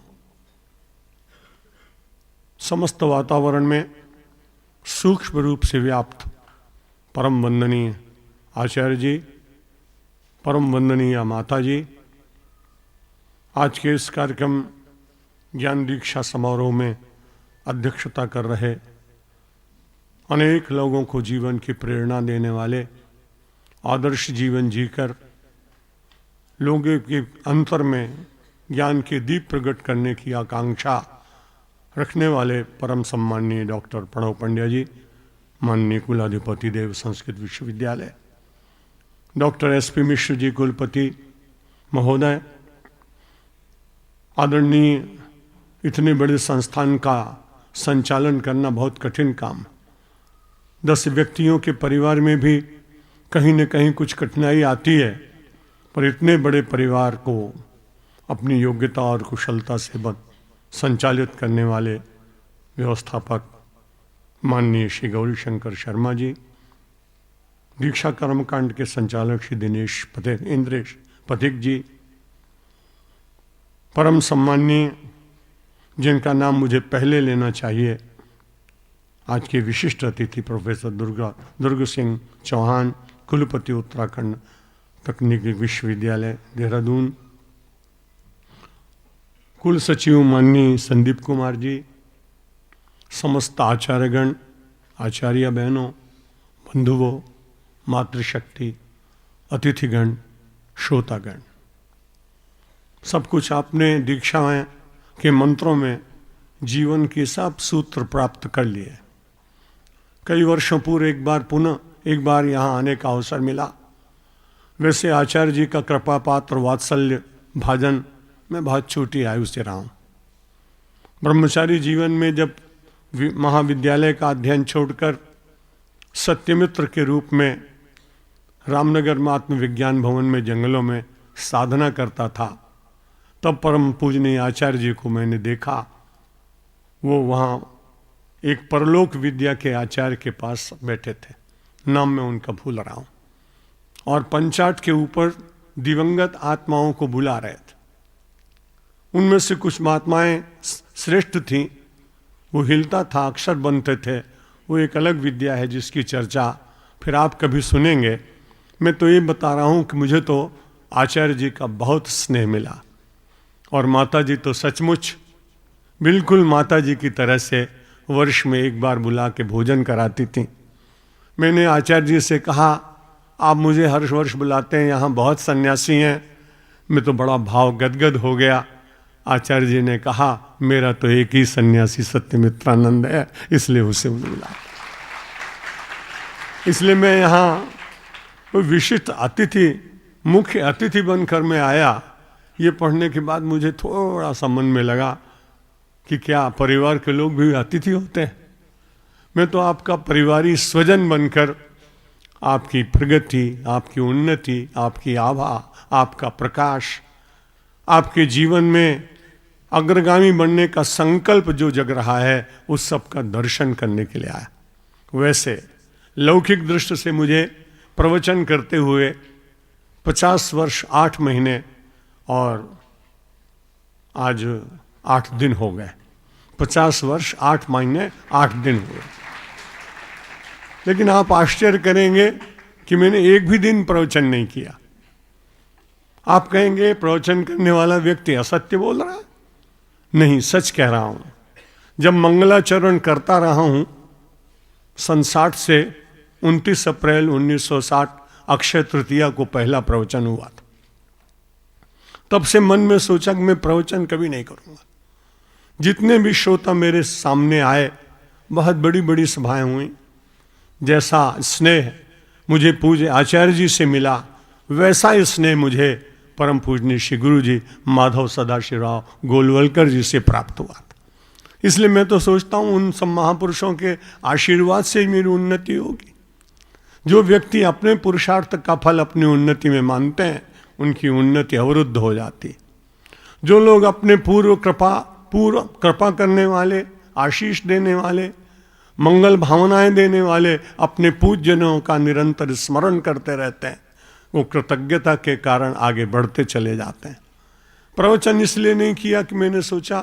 समस्त वातावरण में सूक्ष्म रूप से व्याप्त परम वंदनीय आचार्य जी, परम वंदनीय माता जी, आज के इस कार्यक्रम ज्ञान दीक्षा समारोह में अध्यक्षता कर रहे अनेक लोगों को जीवन की प्रेरणा देने वाले, आदर्श जीवन जीकर लोगों के अंतर में ज्ञान के दीप प्रकट करने की आकांक्षा रखने वाले परम सम्माननीय डॉक्टर प्रणव पंड्या जी, माननीय कुलाधिपति देव संस्कृत विश्वविद्यालय, डॉक्टर एस.पी. मिश्र जी कुलपति महोदय, आदरणीय, इतने बड़े संस्थान का संचालन करना बहुत कठिन काम। 10 व्यक्तियों के परिवार में भी कहीं न कहीं कुछ कठिनाई आती है, पर इतने बड़े परिवार को अपनी योग्यता और कुशलता से संचालित करने वाले व्यवस्थापक माननीय श्री गौरी शंकर शर्मा जी, दीक्षा कर्मकांड के संचालक श्री दिनेश इंद्रेश पथिक जी, परम सम्माननीय जिनका नाम मुझे पहले लेना चाहिए, आज के विशिष्ट अतिथि प्रोफेसर दुर्ग सिंह चौहान, कुलपति उत्तराखंड तकनीकी विश्वविद्यालय देहरादून, कुल सचिव माननीय संदीप कुमार जी, समस्त आचार्यगण, आचार्य बहनों, बंधुओं, मातृशक्ति, अतिथिगण, श्रोतागण, सब कुछ आपने दीक्षा के मंत्रों में जीवन के सब सूत्र प्राप्त कर लिए। कई वर्षों पूर्व एक बार यहाँ आने का अवसर मिला। वैसे आचार्य जी का कृपा पात्र वात्सल्य भाजन मैं बहुत छोटी आयु से रहा हूँ। ब्रह्मचारी जीवन में जब महाविद्यालय का अध्ययन छोड़कर सत्यमित्र के रूप में रामनगर में आत्मविज्ञान भवन में जंगलों में साधना करता था, तब परम पूजनीय आचार्य जी को मैंने देखा। वो वहाँ एक परलोक विद्या के आचार्य के पास बैठे थे, नाम मैं उनका भूल रहा हूँ, और पंचाट के ऊपर दिवंगत आत्माओं को बुला रहे थे। उनमें से कुछ महात्माएं श्रेष्ठ थीं, वो हिलता था, अक्षर बनते थे। वो एक अलग विद्या है जिसकी चर्चा फिर आप कभी सुनेंगे। मैं तो ये बता रहा हूँ कि मुझे तो आचार्य जी का बहुत स्नेह मिला, और माता जी तो सचमुच बिल्कुल माता जी की तरह से वर्ष में एक बार बुला के भोजन कराती थी। मैंने आचार्य जी से कहा, आप मुझे हर वर्ष बुलाते हैं, यहाँ बहुत सन्यासी हैं। मैं तो बड़ा भाव गदगद हो गया। आचार्य जी ने कहा, मेरा तो एक ही सन्यासी सत्यमित्रानंद है, इसलिए उसे बुला। इसलिए मैं यहाँ विशिष्ट अतिथि, मुख्य अतिथि बनकर मैं आया। ये पढ़ने के बाद मुझे थोड़ा सा मन में लगा कि क्या परिवार के लोग भी अतिथि होते हैं। मैं तो आपका परिवारी स्वजन बनकर आपकी प्रगति, आपकी उन्नति, आपकी आभा, आपका प्रकाश, आपके जीवन में अग्रगामी बनने का संकल्प जो जग रहा है, उस सब का दर्शन करने के लिए आया। वैसे लौकिक दृष्टि से मुझे प्रवचन करते हुए 50 वर्ष 8 महीने और आज 8 दिन हो गए। 50 वर्ष 8 महीने 8 दिन हुए। लेकिन आप आश्चर्य करेंगे कि मैंने एक भी दिन प्रवचन नहीं किया। आप कहेंगे प्रवचन करने वाला व्यक्ति असत्य बोल रहा है। नहीं, सच कह रहा हूं। जब मंगलाचरण करता रहा हूं सन 60 से 29 अप्रैल 1960 अक्षय तृतीया को पहला प्रवचन हुआ था। तब से मन में सोचा कि मैं प्रवचन कभी नहीं करूंगा। जितने भी श्रोता मेरे सामने आए, बहुत बड़ी बड़ी सभाएं हुई। जैसा स्नेह मुझे पूज्य आचार्य जी से मिला, वैसा ही स्नेह मुझे परम पूजनीय श्री गुरु जी माधव सदाशिवराव गोलवलकर जी से प्राप्त हुआ था। इसलिए मैं तो सोचता हूँ उन सब महापुरुषों के आशीर्वाद से ही मेरी उन्नति होगी। जो व्यक्ति अपने पुरुषार्थ का फल अपनी उन्नति में मानते हैं, उनकी उन्नति अवरुद्ध हो जाती। जो लोग अपने पूर्व कृपा करने वाले, आशीष देने वाले, मंगल भावनाएं देने वाले, अपने पूज्यजनों का निरंतर स्मरण करते रहते हैं, वो कृतज्ञता के कारण आगे बढ़ते चले जाते हैं। प्रवचन इसलिए नहीं किया कि मैंने सोचा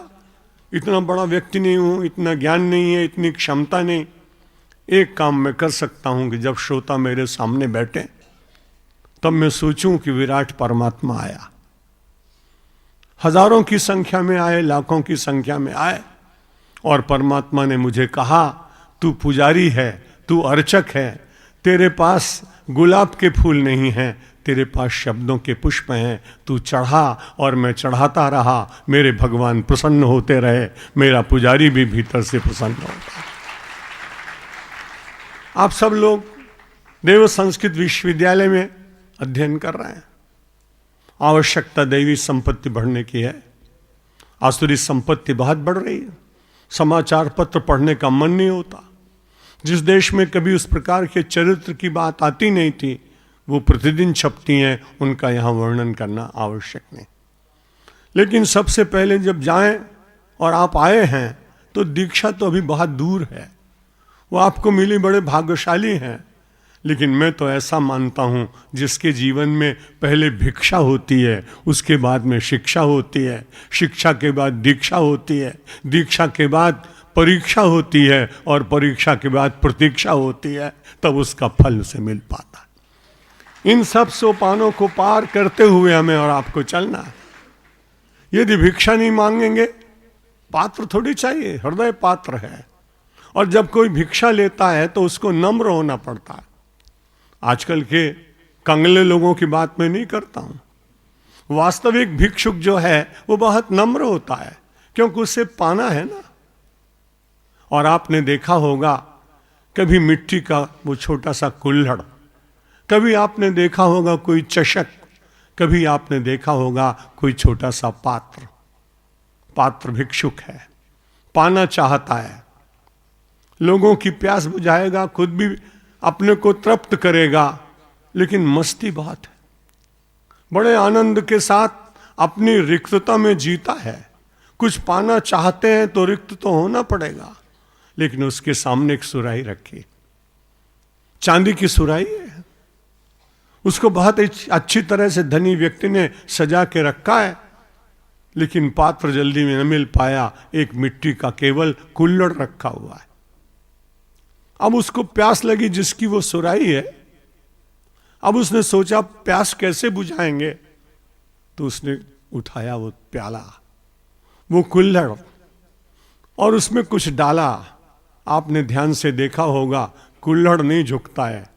इतना बड़ा व्यक्ति नहीं हूँ, इतना ज्ञान नहीं है, इतनी क्षमता नहीं। एक काम मैं कर सकता हूँ कि जब श्रोता मेरे सामने बैठे तब मैं सोचूं कि विराट परमात्मा आया। हजारों की संख्या में आए, लाखों की संख्या में आए, और परमात्मा ने मुझे कहा, तू पुजारी है, तू अर्चक है, तेरे पास गुलाब के फूल नहीं हैं, तेरे पास शब्दों के पुष्प हैं, तू चढ़ा। और मैं चढ़ाता रहा, मेरे भगवान प्रसन्न होते रहे, मेरा पुजारी भी भीतर से प्रसन्न होता। आप सब लोग देव संस्कृत विश्वविद्यालय में अध्ययन कर रहे हैं। आवश्यकता दैवी संपत्ति बढ़ने की है, आसुरी संपत्ति बहुत बढ़ रही है। समाचार पत्र पढ़ने का मन नहीं होता। जिस देश में कभी उस प्रकार के चरित्र की बात आती नहीं थी, वो प्रतिदिन छपती हैं, उनका यहाँ वर्णन करना आवश्यक नहीं। लेकिन सबसे पहले जब जाएं, और आप आए हैं, तो दीक्षा तो अभी बहुत दूर है, वो आपको मिली, बड़े भाग्यशाली हैं। लेकिन मैं तो ऐसा मानता हूँ, जिसके जीवन में पहले भिक्षा होती है, उसके बाद में शिक्षा होती है, शिक्षा के बाद दीक्षा होती है, दीक्षा के बाद परीक्षा होती है, और परीक्षा के बाद प्रतीक्षा होती है, तब उसका फल उसे मिल पाता है। इन सब सोपानों को पार करते हुए हमें और आपको चलना है। यदि भिक्षा नहीं मांगेंगे, पात्र थोड़ी चाहिए, हृदय पात्र है। और जब कोई भिक्षा लेता है तो उसको नम्र होना पड़ता है। आजकल के कंगले लोगों की बात मैं नहीं करता हूं। वास्तविक भिक्षुक जो है वो बहुत नम्र होता है, क्योंकि उसे पाना है ना। और आपने देखा होगा कभी मिट्टी का वो छोटा सा कुल्हड़, कभी आपने देखा होगा कोई चषक, कभी आपने देखा होगा कोई छोटा सा पात्र। पात्र भिक्षुक है, पाना चाहता है, लोगों की प्यास बुझाएगा, खुद भी अपने को तृप्त करेगा, लेकिन मस्ती बहुत है। बड़े आनंद के साथ अपनी रिक्तता में जीता है। कुछ पाना चाहते हैं तो रिक्त तो होना पड़ेगा, लेकिन उसके सामने एक सुराही रखी, चांदी की सुराही है, उसको बहुत अच्छी तरह से धनी व्यक्ति ने सजा के रखा है, लेकिन पात्र जल्दी में न मिल पाया। एक मिट्टी का केवल कुल्हड़ रखा हुआ है। अब उसको प्यास लगी, जिसकी वो सुराही है। अब उसने सोचा प्यास कैसे बुझाएंगे, तो उसने उठाया वो प्याला, वो कुल्हड़, और उसमें कुछ डाला। आपने ध्यान से देखा होगा, कुल्हड़ नहीं झुकता है,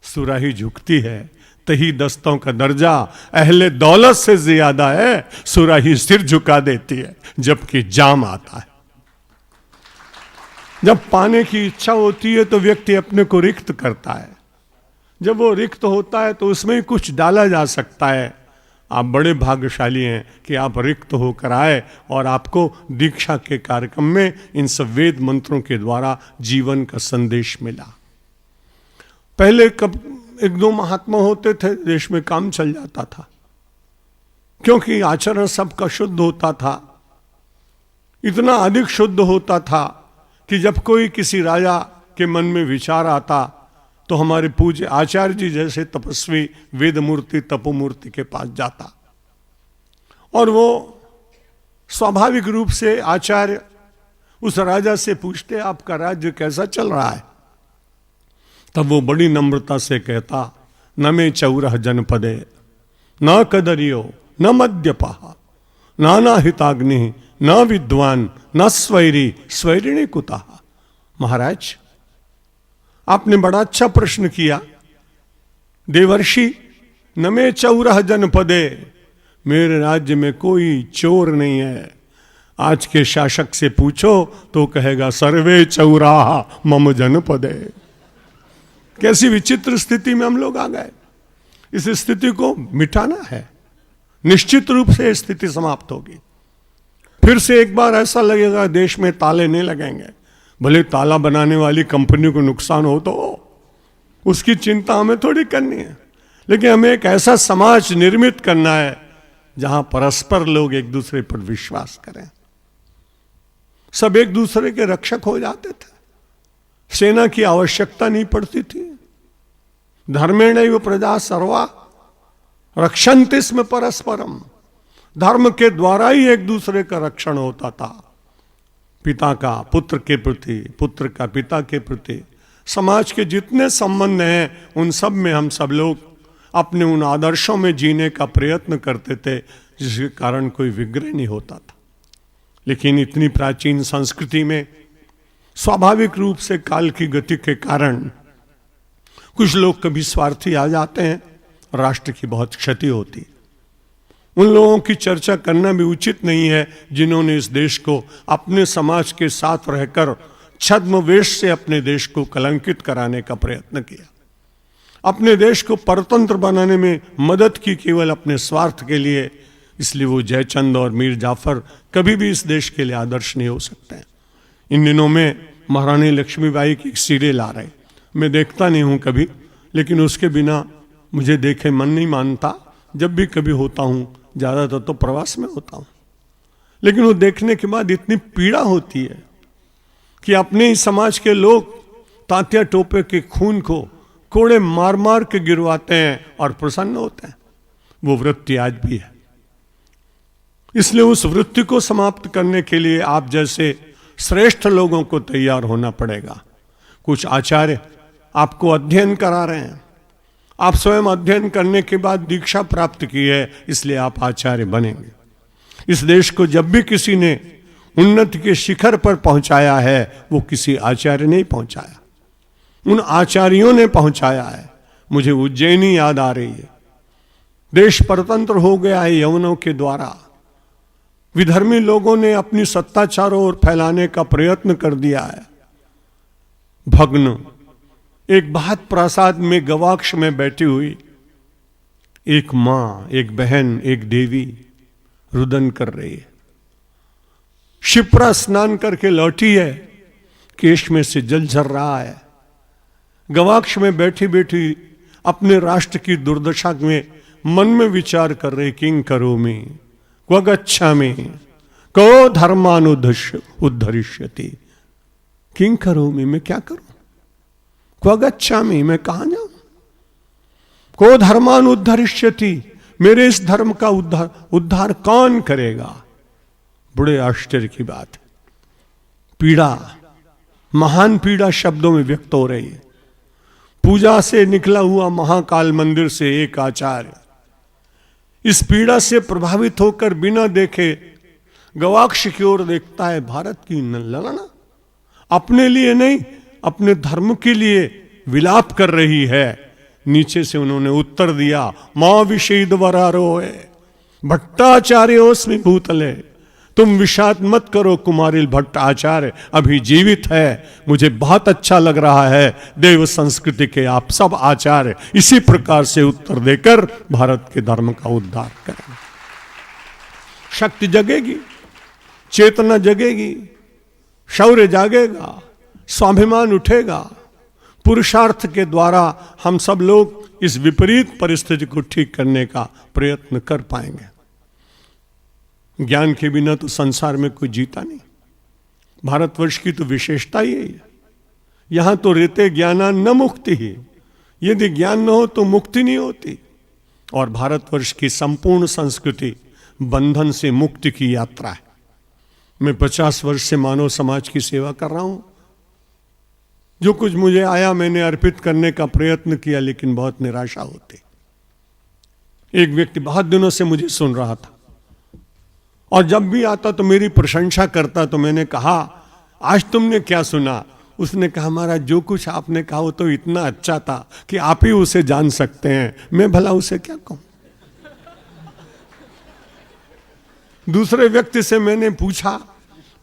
सुराही झुकती है। तही दस्तों का दर्जा अहले दौलत से ज्यादा है, सुराही सिर झुका देती है जबकि जाम आता है। जब पाने की इच्छा होती है तो व्यक्ति अपने को रिक्त करता है। जब वो रिक्त होता है तो उसमें कुछ डाला जा सकता है। आप बड़े भाग्यशाली हैं कि आप रिक्त होकर आए और आपको दीक्षा के कार्यक्रम में इन सब वेद मंत्रों के द्वारा जीवन का संदेश मिला। पहले कब एक दो महात्मा होते थे, देश में काम चल जाता था, क्योंकि आचरण सबका शुद्ध होता था। इतना अधिक शुद्ध होता था कि जब कोई किसी राजा के मन में विचार आता तो हमारे पूज्य आचार्य जी जैसे तपस्वी वेद मूर्ति तपोमूर्ति के पास जाता, और वो स्वाभाविक रूप से आचार्य उस राजा से पूछते, आपका राज्य कैसा चल रहा है? तब वो बड़ी नम्रता से कहता, न मे चौरह जनपदे न कदरियो न मद्यपा नाना हिताग्नि न विद्वान न स्वैरी स्वैरिणी कुतः। महाराज, आपने बड़ा अच्छा प्रश्न किया। देवर्षि, न मे चौरह जनपदे, मेरे राज्य में कोई चोर नहीं है। आज के शासक से पूछो तो कहेगा सर्वे चौराहा मम जनपदे। कैसी विचित्र स्थिति में हम लोग आ गए। इस स्थिति को मिटाना है, निश्चित रूप से स्थिति समाप्त होगी। फिर से एक बार ऐसा लगेगा देश में ताले नहीं लगेंगे। भले ताला बनाने वाली कंपनी को नुकसान हो तो उसकी चिंता हमें थोड़ी करनी है, लेकिन हमें एक ऐसा समाज निर्मित करना है जहां परस्पर लोग एक दूसरे पर विश्वास करें। सब एक दूसरे के रक्षक हो जाते थे, सेना की आवश्यकता नहीं पड़ती थी। धर्मेणैव प्रजा सर्वा रक्षन्ति स्म परस्परम, धर्म के द्वारा ही एक दूसरे का रक्षण होता था। पिता का पुत्र के प्रति, पुत्र का पिता के प्रति, समाज के जितने संबंध हैं उन सब में हम सब लोग अपने उन आदर्शों में जीने का प्रयत्न करते थे। जिसके कारण कोई विग्रह नहीं होता था। लेकिन इतनी प्राचीन संस्कृति में स्वाभाविक रूप से काल की गति के कारण कुछ लोग कभी स्वार्थी आ जाते हैं, राष्ट्र की बहुत क्षति होती। उन लोगों की चर्चा करना भी उचित नहीं है जिन्होंने इस देश को अपने समाज के साथ रहकर छद्मवेश से अपने देश को कलंकित कराने का प्रयत्न किया, अपने देश को परतंत्र बनाने में मदद की केवल अपने स्वार्थ के लिए। इसलिए वो जयचंद और मीर जाफर कभी भी इस देश के लिए आदर्श नहीं हो सकते हैं। इन दिनों में महारानी लक्ष्मीबाई की एक सीरियल आ रही, मैं देखता नहीं हूं कभी, लेकिन उसके बिना मुझे देखे मन नहीं मानता। जब भी कभी होता हूं, ज्यादातर तो प्रवास में होता हूं, लेकिन वो देखने के बाद इतनी पीड़ा होती है कि अपने ही समाज के लोग तात्या टोपे के खून को कोड़े मार मार के गिरवाते हैं और प्रसन्न होते हैं। वो वृत्ति आज भी है। इसलिए उस वृत्ति को समाप्त करने के लिए आप जैसे श्रेष्ठ लोगों को तैयार होना पड़ेगा। कुछ आचार्य आपको अध्ययन करा रहे हैं, आप स्वयं अध्ययन करने के बाद दीक्षा प्राप्त की है, इसलिए आप आचार्य बनेंगे। इस देश को जब भी किसी ने उन्नति के शिखर पर पहुंचाया है, वो किसी आचार्य ने पहुंचाया, उन आचार्यों ने पहुंचाया है। मुझे उज्जैनी याद आ रही है। देश परतंत्र हो गया है यवनों के द्वारा। विधर्मी लोगों ने अपनी सत्ता चारों ओर फैलाने का प्रयत्न कर दिया है। भग्न एक बात प्रासाद में गवाक्ष में बैठी हुई एक मां, एक बहन, एक देवी रुदन कर रही है। शिप्रा स्नान करके लौटी है, केश में से जल झर रहा है। गवाक्ष में बैठी बैठी अपने राष्ट्र की दुर्दशा में मन में विचार कर रहे, किंग करोमि क्व गच्छामि को धर्मानुद्धरिष्यति। किंग करोमि, मैं क्या करूं? क्व गच्छामि, मैं कहां जाऊं? को धर्मानुद्धरिष्यति, मेरे इस धर्म का उद्धार कौन करेगा? बड़े आश्चर्य की बात है। पीड़ा, महान पीड़ा शब्दों में व्यक्त हो रही है। पूजा से निकला हुआ महाकाल मंदिर से एक आचार्य इस पीड़ा से प्रभावित होकर बिना देखे गवाक्ष की ओर देखता है। भारत की ललना अपने लिए नहीं, अपने धर्म के लिए विलाप कर रही है। नीचे से उन्होंने उत्तर दिया, मां विषेद वरारोहे भट्टाचार्योस्मि भूतले। तुम विषाद मत करो, कुमारिल भट्ट आचार्य अभी जीवित है। मुझे बहुत अच्छा लग रहा है, देव संस्कृति के आप सब आचार्य इसी प्रकार से उत्तर देकर भारत के धर्म का उद्धार करें। शक्ति जगेगी, चेतना जगेगी, शौर्य जागेगा, स्वाभिमान उठेगा। पुरुषार्थ के द्वारा हम सब लोग इस विपरीत परिस्थिति को ठीक करने का प्रयत्न कर पाएंगे। ज्ञान के बिना तो संसार में कोई जीता नहीं। भारतवर्ष की तो विशेषता ही है, यहां तो रहते ज्ञाना न मुक्ति ही। यदि ज्ञान न हो तो मुक्ति नहीं होती। और भारतवर्ष की संपूर्ण संस्कृति बंधन से मुक्ति की यात्रा है। मैं 50 वर्ष से मानव समाज की सेवा कर रहा हूं। जो कुछ मुझे आया मैंने अर्पित करने का प्रयत्न किया, लेकिन बहुत निराशा होती। एक व्यक्ति बहुत दिनों से मुझे सुन रहा था और जब भी आता तो मेरी प्रशंसा करता। तो मैंने कहा, आज तुमने क्या सुना? उसने कहा, महाराज जो कुछ आपने कहा वो तो इतना अच्छा था कि आप ही उसे जान सकते हैं, मैं भला उसे क्या कहूं। दूसरे व्यक्ति से मैंने पूछा,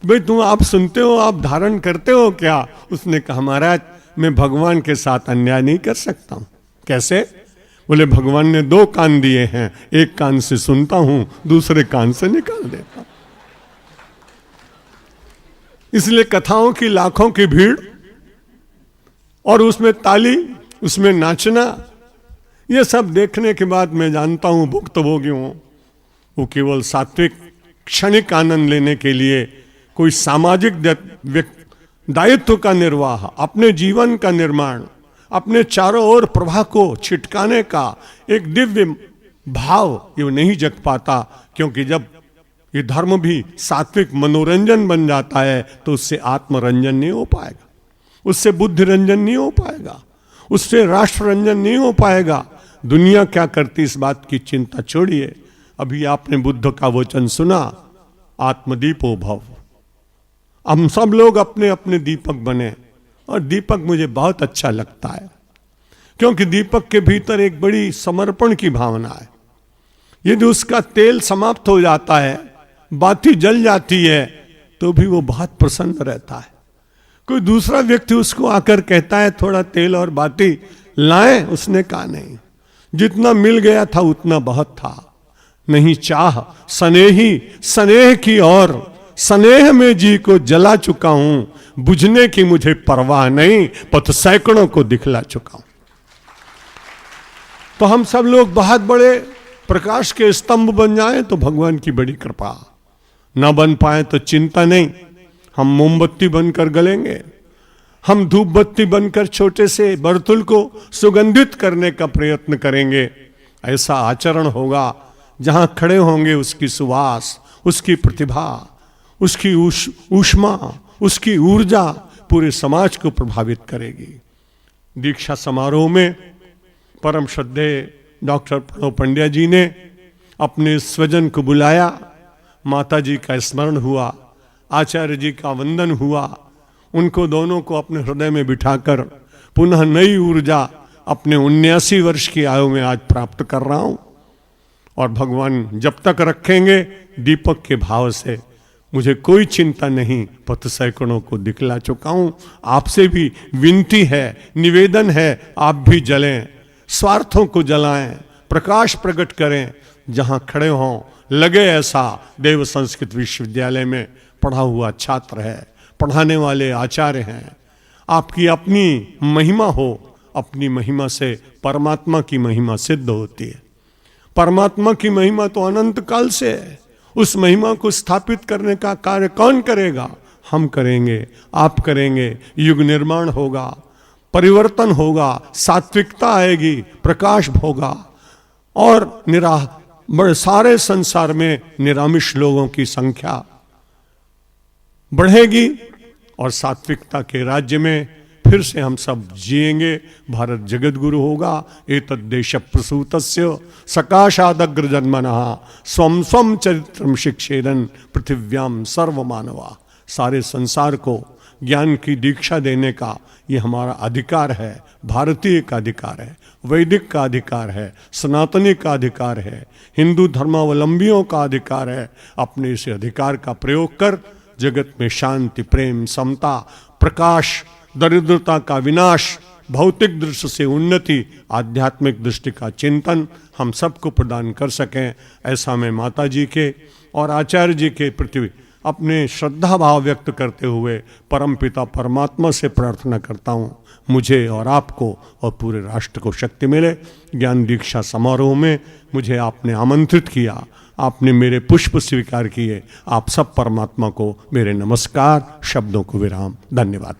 भाई तुम आप सुनते हो, आप धारण करते हो क्या? उसने कहा, महाराज मैं भगवान के साथ अन्याय नहीं कर सकता हूं। कैसे? बोले, भगवान ने 2 कान दिए हैं, एक कान से सुनता हूं, दूसरे कान से निकाल देता हूं। इसलिए कथाओं की लाखों की भीड़ और उसमें ताली, उसमें नाचना, ये सब देखने के बाद मैं जानता हूं भुक्तभोगी हूं। वो केवल सात्विक क्षणिक आनंद लेने के लिए कोई सामाजिक दायित्व का निर्वाह, अपने जीवन का निर्माण, अपने चारों ओर प्रभा को छिटकाने का एक दिव्य भाव ये नहीं जग पाता। क्योंकि जब ये धर्म भी सात्विक मनोरंजन बन जाता है तो उससे आत्मरंजन नहीं हो पाएगा, उससे बुद्धि रंजन नहीं हो पाएगा, उससे राष्ट्र रंजन नहीं हो पाएगा। दुनिया क्या करती इस बात की चिंता छोड़िए, अभी आपने बुद्ध का वचन सुना, आत्मदीपो भव। हम सब लोग अपने अपने दीपक बने, और दीपक मुझे बहुत अच्छा लगता है, क्योंकि दीपक के भीतर एक बड़ी समर्पण की भावना है। यदि उसका तेल समाप्त हो जाता है, बाती जल जाती है, तो भी वो बहुत प्रसन्न रहता है। कोई दूसरा व्यक्ति उसको आकर कहता है थोड़ा तेल और बाती लाएं, उसने कहा नहीं, जितना मिल गया था उतना बहुत था। नहीं चाह स्नेही स्नेह की और, स्नेह में जी को जला चुका हूं, बुझने की मुझे परवाह नहीं, पथ सैकड़ों को दिखला चुका हूं। तो हम सब लोग बहुत बड़े प्रकाश के स्तंभ बन जाएं तो भगवान की बड़ी कृपा, न बन पाए तो चिंता नहीं, हम मोमबत्ती बनकर गलेंगे, हम धूप बत्ती बनकर छोटे से बर्तुल को सुगंधित करने का प्रयत्न करेंगे। ऐसा आचरण होगा जहां खड़े होंगे उसकी सुवास, उसकी प्रतिभा, उसकी ऊष्मा, उसकी ऊर्जा पूरे समाज को प्रभावित करेगी। दीक्षा समारोह में परम श्रद्धेय डॉक्टर प्रणव पंड्या जी ने अपने स्वजन को बुलाया, माता जी का स्मरण हुआ, आचार्य जी का वंदन हुआ, उनको दोनों को अपने हृदय में बिठाकर पुनः नई ऊर्जा अपने 79 वर्ष की आयु में आज प्राप्त कर रहा हूं। और भगवान जब तक रखेंगे दीपक के भाव से, मुझे कोई चिंता नहीं, पथ सैकड़ों को दिखला चुका हूं। आपसे भी विनती है, निवेदन है, आप भी जलें, स्वार्थों को जलाएं, प्रकाश प्रकट करें, जहां खड़े हों लगे ऐसा देव संस्कृत विश्वविद्यालय में पढ़ा हुआ छात्र है, पढ़ाने वाले आचार्य हैं। आपकी अपनी महिमा हो, अपनी महिमा से परमात्मा की महिमा सिद्ध होती है। परमात्मा की महिमा तो अनंत काल से है, उस महिमा को स्थापित करने का कार्य कौन करेगा? हम करेंगे, आप करेंगे, युग निर्माण होगा, परिवर्तन होगा, सात्विकता आएगी, प्रकाश होगा, और बड़े सारे संसार में निरामिष लोगों की संख्या बढ़ेगी, और सात्विकता के राज्य में फिर से हम सब जिएंगे। भारत जगत गुरु होगा। एतद् देश प्रसूतस्य सकाशादग्र जन्मनः स्वम स्वम चरित्रम शिक्षेरन पृथिव्याम सर्व मानवा। सारे संसार को ज्ञान की दीक्षा देने का ये हमारा अधिकार है, भारतीय का अधिकार है, वैदिक का अधिकार है, सनातनी का अधिकार है, हिंदू धर्मावलंबियों का अधिकार है। अपने इस अधिकार का प्रयोग कर जगत में शांति, प्रेम, समता, प्रकाश, दरिद्रता का विनाश, भौतिक दृष्टि से उन्नति, आध्यात्मिक दृष्टि का चिंतन हम सबको प्रदान कर सकें, ऐसा मैं माता जी के और आचार्य जी के प्रति अपने श्रद्धा भाव व्यक्त करते हुए परमपिता परमात्मा से प्रार्थना करता हूँ, मुझे और आपको और पूरे राष्ट्र को शक्ति मिले। ज्ञान दीक्षा समारोह में मुझे आपने आमंत्रित किया, आपने मेरे पुष्प स्वीकार किए। आप सब परमात्मा को मेरे नमस्कार, शब्दों को विराम। धन्यवाद।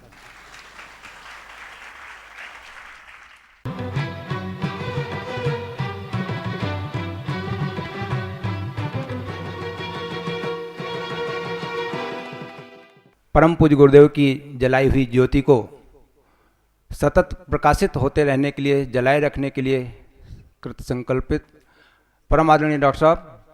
परम पूज्य गुरुदेव की जलाई हुई ज्योति को सतत प्रकाशित होते रहने के लिए, जलाए रखने के लिए कृत संकल्पित परम आदरणीय डॉक्टर साहब,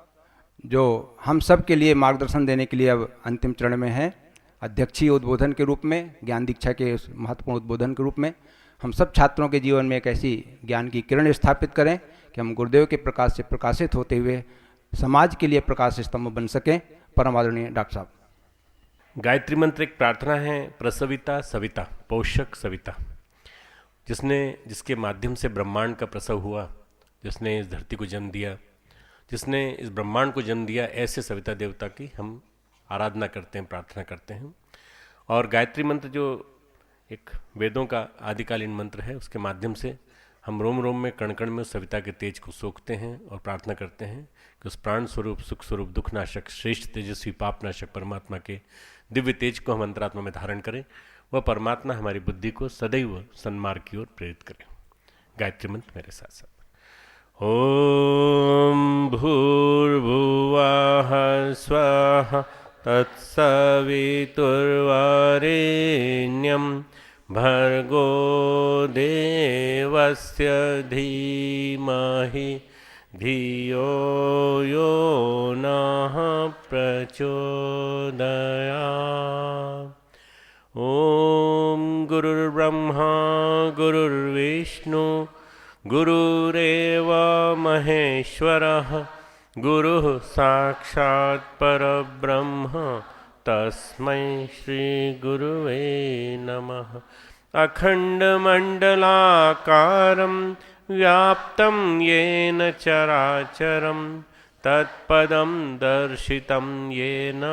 जो हम सब के लिए मार्गदर्शन देने के लिए अब अंतिम चरण में है, अध्यक्षीय उद्बोधन के रूप में, ज्ञान दीक्षा के महत्वपूर्ण उद्बोधन के रूप में हम सब छात्रों के जीवन में एक ऐसी ज्ञान की किरण स्थापित करें कि हम गुरुदेव के प्रकाश से प्रकाशित होते हुए समाज के लिए प्रकाश स्तंभ बन सकें। परम आदरणीय डॉक्टर साहब। गायत्री मंत्र एक प्रार्थना है, प्रसविता सविता, पोषक सविता, जिसके माध्यम से ब्रह्मांड का प्रसव हुआ, जिसने इस धरती को जन्म दिया, जिसने इस ब्रह्मांड को जन्म दिया, ऐसे सविता देवता की हम आराधना करते हैं, प्रार्थना करते हैं। और गायत्री मंत्र जो एक वेदों का आदिकालीन मंत्र है, उसके माध्यम से हम रोम रोम में, कण कण में उस सविता के तेज को सोखते हैं और प्रार्थना करते हैं कि उस प्राण स्वरूप, सुख स्वरूप, दुखनाशक, श्रेष्ठ तेजस्वी पापनाशक परमात्मा के दिव्य तेज को हम अंतरात्मा में धारण करें। वह परमात्मा हमारी बुद्धि को सदैव सन्मार्ग की ओर प्रेरित करें। गायत्री मंत्र मेरे साथ साथ। ओम भूर्भुवः स्वः तत्सवितुर्वरेण्यं भर्गो देवस्य धीमहि धियो यो गुरुर्विष्णु गुरुरेव महेश्वरः गुरुः साक्षात् परब्रह्म तस्मै श्री गुरुवे नमः। अखण्डमण्डलाकारं व्याप्तं येन चराचरं तत्पदं दर्शितं येन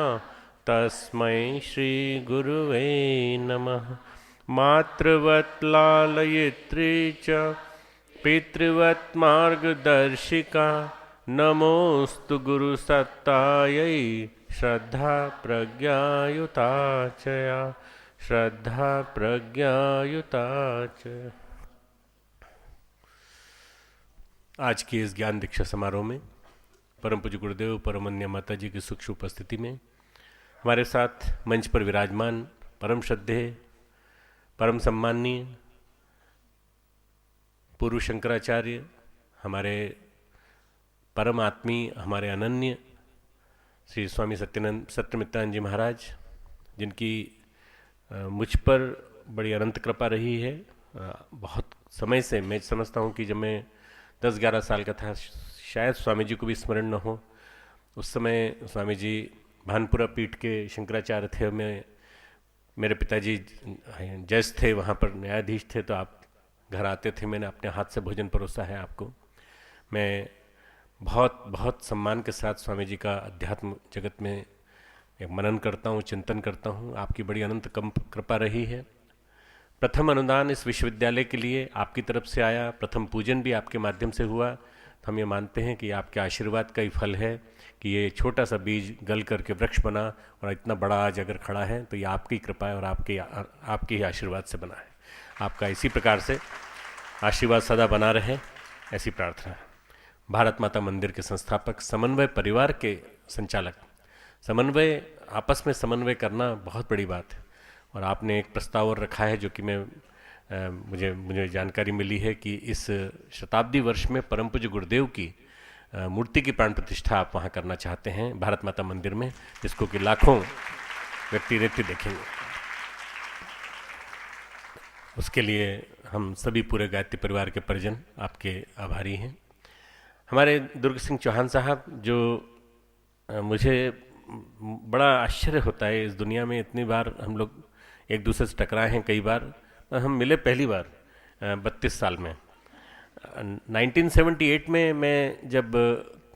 तस्मै श्री गुरुवे नमः। मातृवत् लालयित्री च पितृवत् मार्गदर्शिका नमोस्तु गुरुसत्तायै श्रद्धा प्रज्ञायुता चया श्रद्धा प्रज्ञायुता च। आज के इस ज्ञान दीक्षा समारोह में परम पूज्य गुरुदेव परमन्य माता जी की सूक्ष्म उपस्थिति में हमारे साथ मंच पर विराजमान परम श्रद्धेय परम सम्माननीय पूर्व शंकराचार्य, हमारे परम आत्मीय, हमारे अनन्य श्री स्वामी सत्यमित्रानंद जी महाराज, जिनकी मुझ पर बड़ी अनंत कृपा रही है। बहुत समय से मैं समझता हूँ कि जब मैं 10-11 साल का था, शायद स्वामी जी को भी स्मरण न हो, उस समय स्वामी जी भानपुरा पीठ के शंकराचार्य थे। मेरे पिताजी जज थे, वहाँ पर न्यायाधीश थे, तो आप घर आते थे, मैंने अपने हाथ से भोजन परोसा है आपको। मैं बहुत बहुत सम्मान के साथ स्वामी जी का अध्यात्म जगत में एक मनन करता हूँ, चिंतन करता हूँ। आपकी बड़ी अनंत कृपा रही है। प्रथम अनुदान इस विश्वविद्यालय के लिए आपकी तरफ से आया, प्रथम पूजन भी आपके माध्यम से हुआ। हम ये मानते हैं कि आपके आशीर्वाद का ही फल है कि ये छोटा सा बीज गल करके वृक्ष बना और इतना बड़ा आज अगर खड़ा है, तो ये आपकी कृपा है और आपके ही आशीर्वाद से बना है। आपका इसी प्रकार से आशीर्वाद सदा बना रहे, ऐसी प्रार्थना है। भारत माता मंदिर के संस्थापक, समन्वय परिवार के संचालक, समन्वय, आपस में समन्वय करना बहुत बड़ी बात है। और आपने एक प्रस्ताव और रखा है जो कि मुझे जानकारी मिली है कि इस शताब्दी वर्ष में परम पूज्य गुरुदेव की मूर्ति की प्राण प्रतिष्ठा आप वहाँ करना चाहते हैं भारत माता मंदिर में, जिसको कि लाखों व्यक्ति देखेंगे। उसके लिए हम सभी पूरे गायत्री परिवार के परिजन आपके आभारी हैं। हमारे दुर्ग सिंह चौहान साहब, जो मुझे बड़ा आश्चर्य होता है, इस दुनिया में इतनी बार हम लोग एक दूसरे से टकराए हैं, कई बार हम मिले पहली बार 32 साल में। 1978 में मैं जब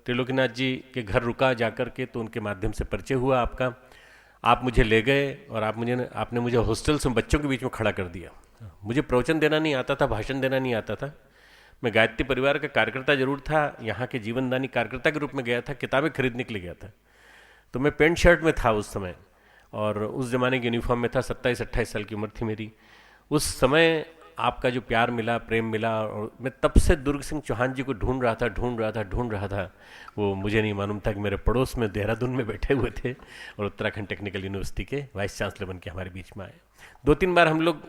त्रिलोकीनाथ जी के घर रुका जाकर के, तो उनके माध्यम से परिचय हुआ आपका। आप मुझे ले गए और आपने मुझे हॉस्टल्स में बच्चों के बीच में खड़ा कर दिया। मुझे प्रवचन देना नहीं आता था, भाषण देना नहीं आता था। मैं गायत्री परिवार का कार्यकर्ता जरूर था, यहाँ के जीवनदानी कार्यकर्ता के रूप में गया था, किताबें खरीदने के लिए गया था। तो मैं पेंट शर्ट में था उस समय, और उस ज़माने की यूनिफॉर्म में था। 27-28 साल की उम्र थी मेरी। उस समय आपका जो प्यार मिला, प्रेम मिला, और मैं तब से दुर्ग सिंह चौहान जी को ढूंढ रहा था। वो मुझे नहीं मालूम था कि मेरे पड़ोस में देहरादून में बैठे हुए थे और उत्तराखंड टेक्निकल यूनिवर्सिटी के वाइस चांसलर बन के हमारे बीच में आए। 2-3 बार हम लोग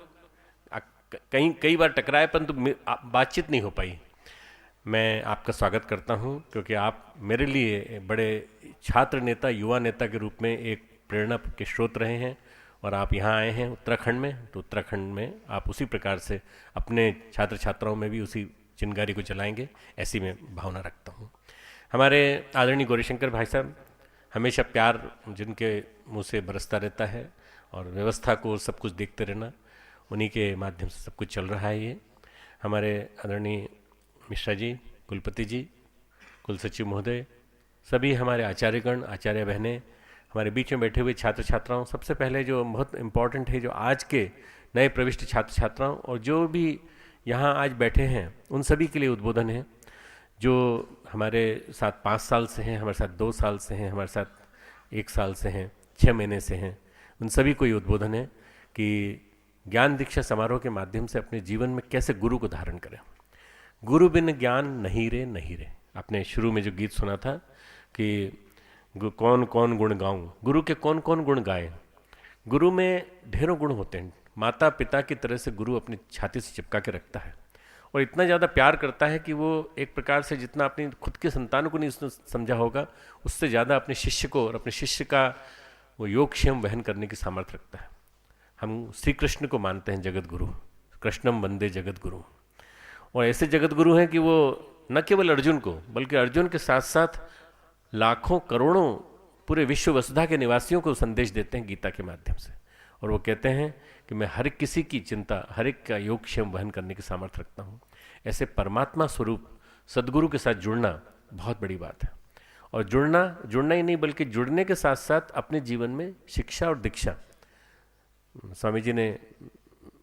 कई बार टकराए, परंतु बातचीत नहीं हो पाई। मैं आपका स्वागत करता हूं, क्योंकि आप मेरे लिए बड़े छात्र नेता, युवा नेता के रूप में एक प्रेरणा के स्रोत रहे हैं। और आप यहाँ आए हैं उत्तराखंड में, तो उत्तराखंड में आप उसी प्रकार से अपने छात्र छात्राओं में भी उसी चिंगारी को जलाएंगे, ऐसी मैं भावना रखता हूँ। हमारे आदरणीय गौरीशंकर भाई साहब, हमेशा प्यार जिनके मुँह से बरसता रहता है, और व्यवस्था को सब कुछ देखते रहना, उन्हीं के माध्यम से सब कुछ चल रहा है। ये हमारे आदरणीय मिश्रा जी, कुलपति जी, कुल सचिव महोदय, सभी हमारे आचार्यगण, आचार्य बहनें, हमारे बीच में बैठे हुए छात्र छात्राओं, सबसे पहले जो बहुत इम्पॉर्टेंट है, जो आज के नए प्रविष्ट छात्र छात्राओं और जो भी यहाँ आज बैठे हैं, उन सभी के लिए उद्बोधन है। जो हमारे साथ 5 साल से हैं, हमारे साथ 2 साल से हैं, हमारे साथ 1 साल से हैं, 6 महीने से हैं, उन सभी को ये उद्बोधन है कि ज्ञान दीक्षा समारोह के माध्यम से अपने जीवन में कैसे गुरु को धारण करें। गुरु बिन ज्ञान नहीं रे, नहीं रे। आपने शुरू में जो गीत सुना था कि कौन कौन गुण गाऊं, गुरु के कौन कौन गुण गाए। गुरु में ढेरों गुण होते हैं। माता पिता की तरह से गुरु अपनी छाती से चिपका के रखता है, और इतना ज़्यादा प्यार करता है कि वो एक प्रकार से जितना अपनी खुद के संतान को नहीं उसने समझा होगा, उससे ज़्यादा अपने शिष्य को और अपने शिष्य का वो योगक्षेम वहन करने की सामर्थ्य रखता है। हम श्री कृष्ण को मानते हैं जगत गुरु। कृष्णम वंदे जगत गुरु। और ऐसे जगत गुरु हैं कि वो न केवल अर्जुन को बल्कि अर्जुन के साथ साथ लाखों करोड़ों पूरे विश्व वसुधा के निवासियों को संदेश देते हैं गीता के माध्यम से। और वो कहते हैं कि मैं हर किसी की चिंता, हर एक का योगक्षेम वहन करने की सामर्थ्य रखता हूँ। ऐसे परमात्मा स्वरूप सदगुरु के साथ जुड़ना बहुत बड़ी बात है। और जुड़ना ही नहीं बल्कि जुड़ने के साथ साथ अपने जीवन में शिक्षा और दीक्षा, स्वामी जी ने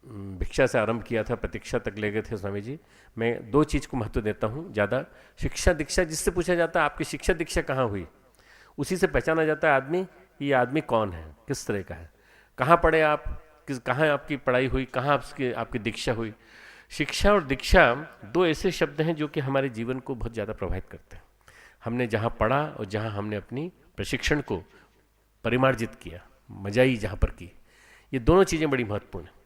भिक्षा से आरंभ किया था, प्रतीक्षा तक ले गए थे स्वामी जी। मैं दो चीज़ को महत्व देता हूँ ज़्यादा। शिक्षा दीक्षा, जिससे पूछा जाता है आपकी शिक्षा दीक्षा कहाँ हुई, उसी से पहचाना जाता है आदमी, ये आदमी कौन है, किस तरह का है, कहाँ पढ़े आप, कहाँ आपकी पढ़ाई हुई, कहाँ आपकी दीक्षा हुई। शिक्षा और दीक्षा दो ऐसे शब्द हैं जो कि हमारे जीवन को बहुत ज़्यादा प्रभावित करते हैं। हमने जहाँ पढ़ा और जहाँ हमने अपनी प्रशिक्षण को परिमार्जित किया, मजाई जहाँ पर की, ये दोनों चीज़ें बड़ी महत्वपूर्ण हैं।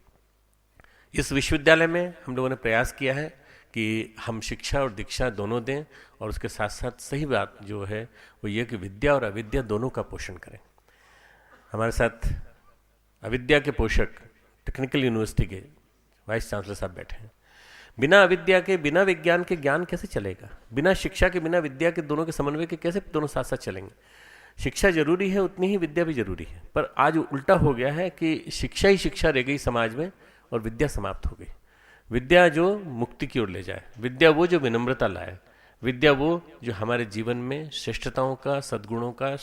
इस विश्वविद्यालय में हम लोगों ने प्रयास किया है कि हम शिक्षा और दीक्षा दोनों दें, और उसके साथ साथ सही बात जो है वो ये कि विद्या और अविद्या दोनों का पोषण करें। हमारे साथ अविद्या के पोषक टेक्निकल यूनिवर्सिटी के वाइस चांसलर साहब बैठे हैं। बिना अविद्या के, बिना विज्ञान के ज्ञान कैसे चलेगा? बिना शिक्षा के, बिना विद्या के, दोनों के समन्वय के कैसे दोनों साथ साथ चलेंगे? शिक्षा जरूरी है, उतनी ही विद्या भी जरूरी है। पर आज उल्टा हो गया है कि शिक्षा ही शिक्षा रह गई समाज में और विद्या समाप्त हो गई। विद्या जो मुक्ति की ओर ले जाए, विद्या वो जो विनम्रता लाए, विद्या वो जो हमारे जीवन में श्रेष्ठताओं का, सद्गुणों का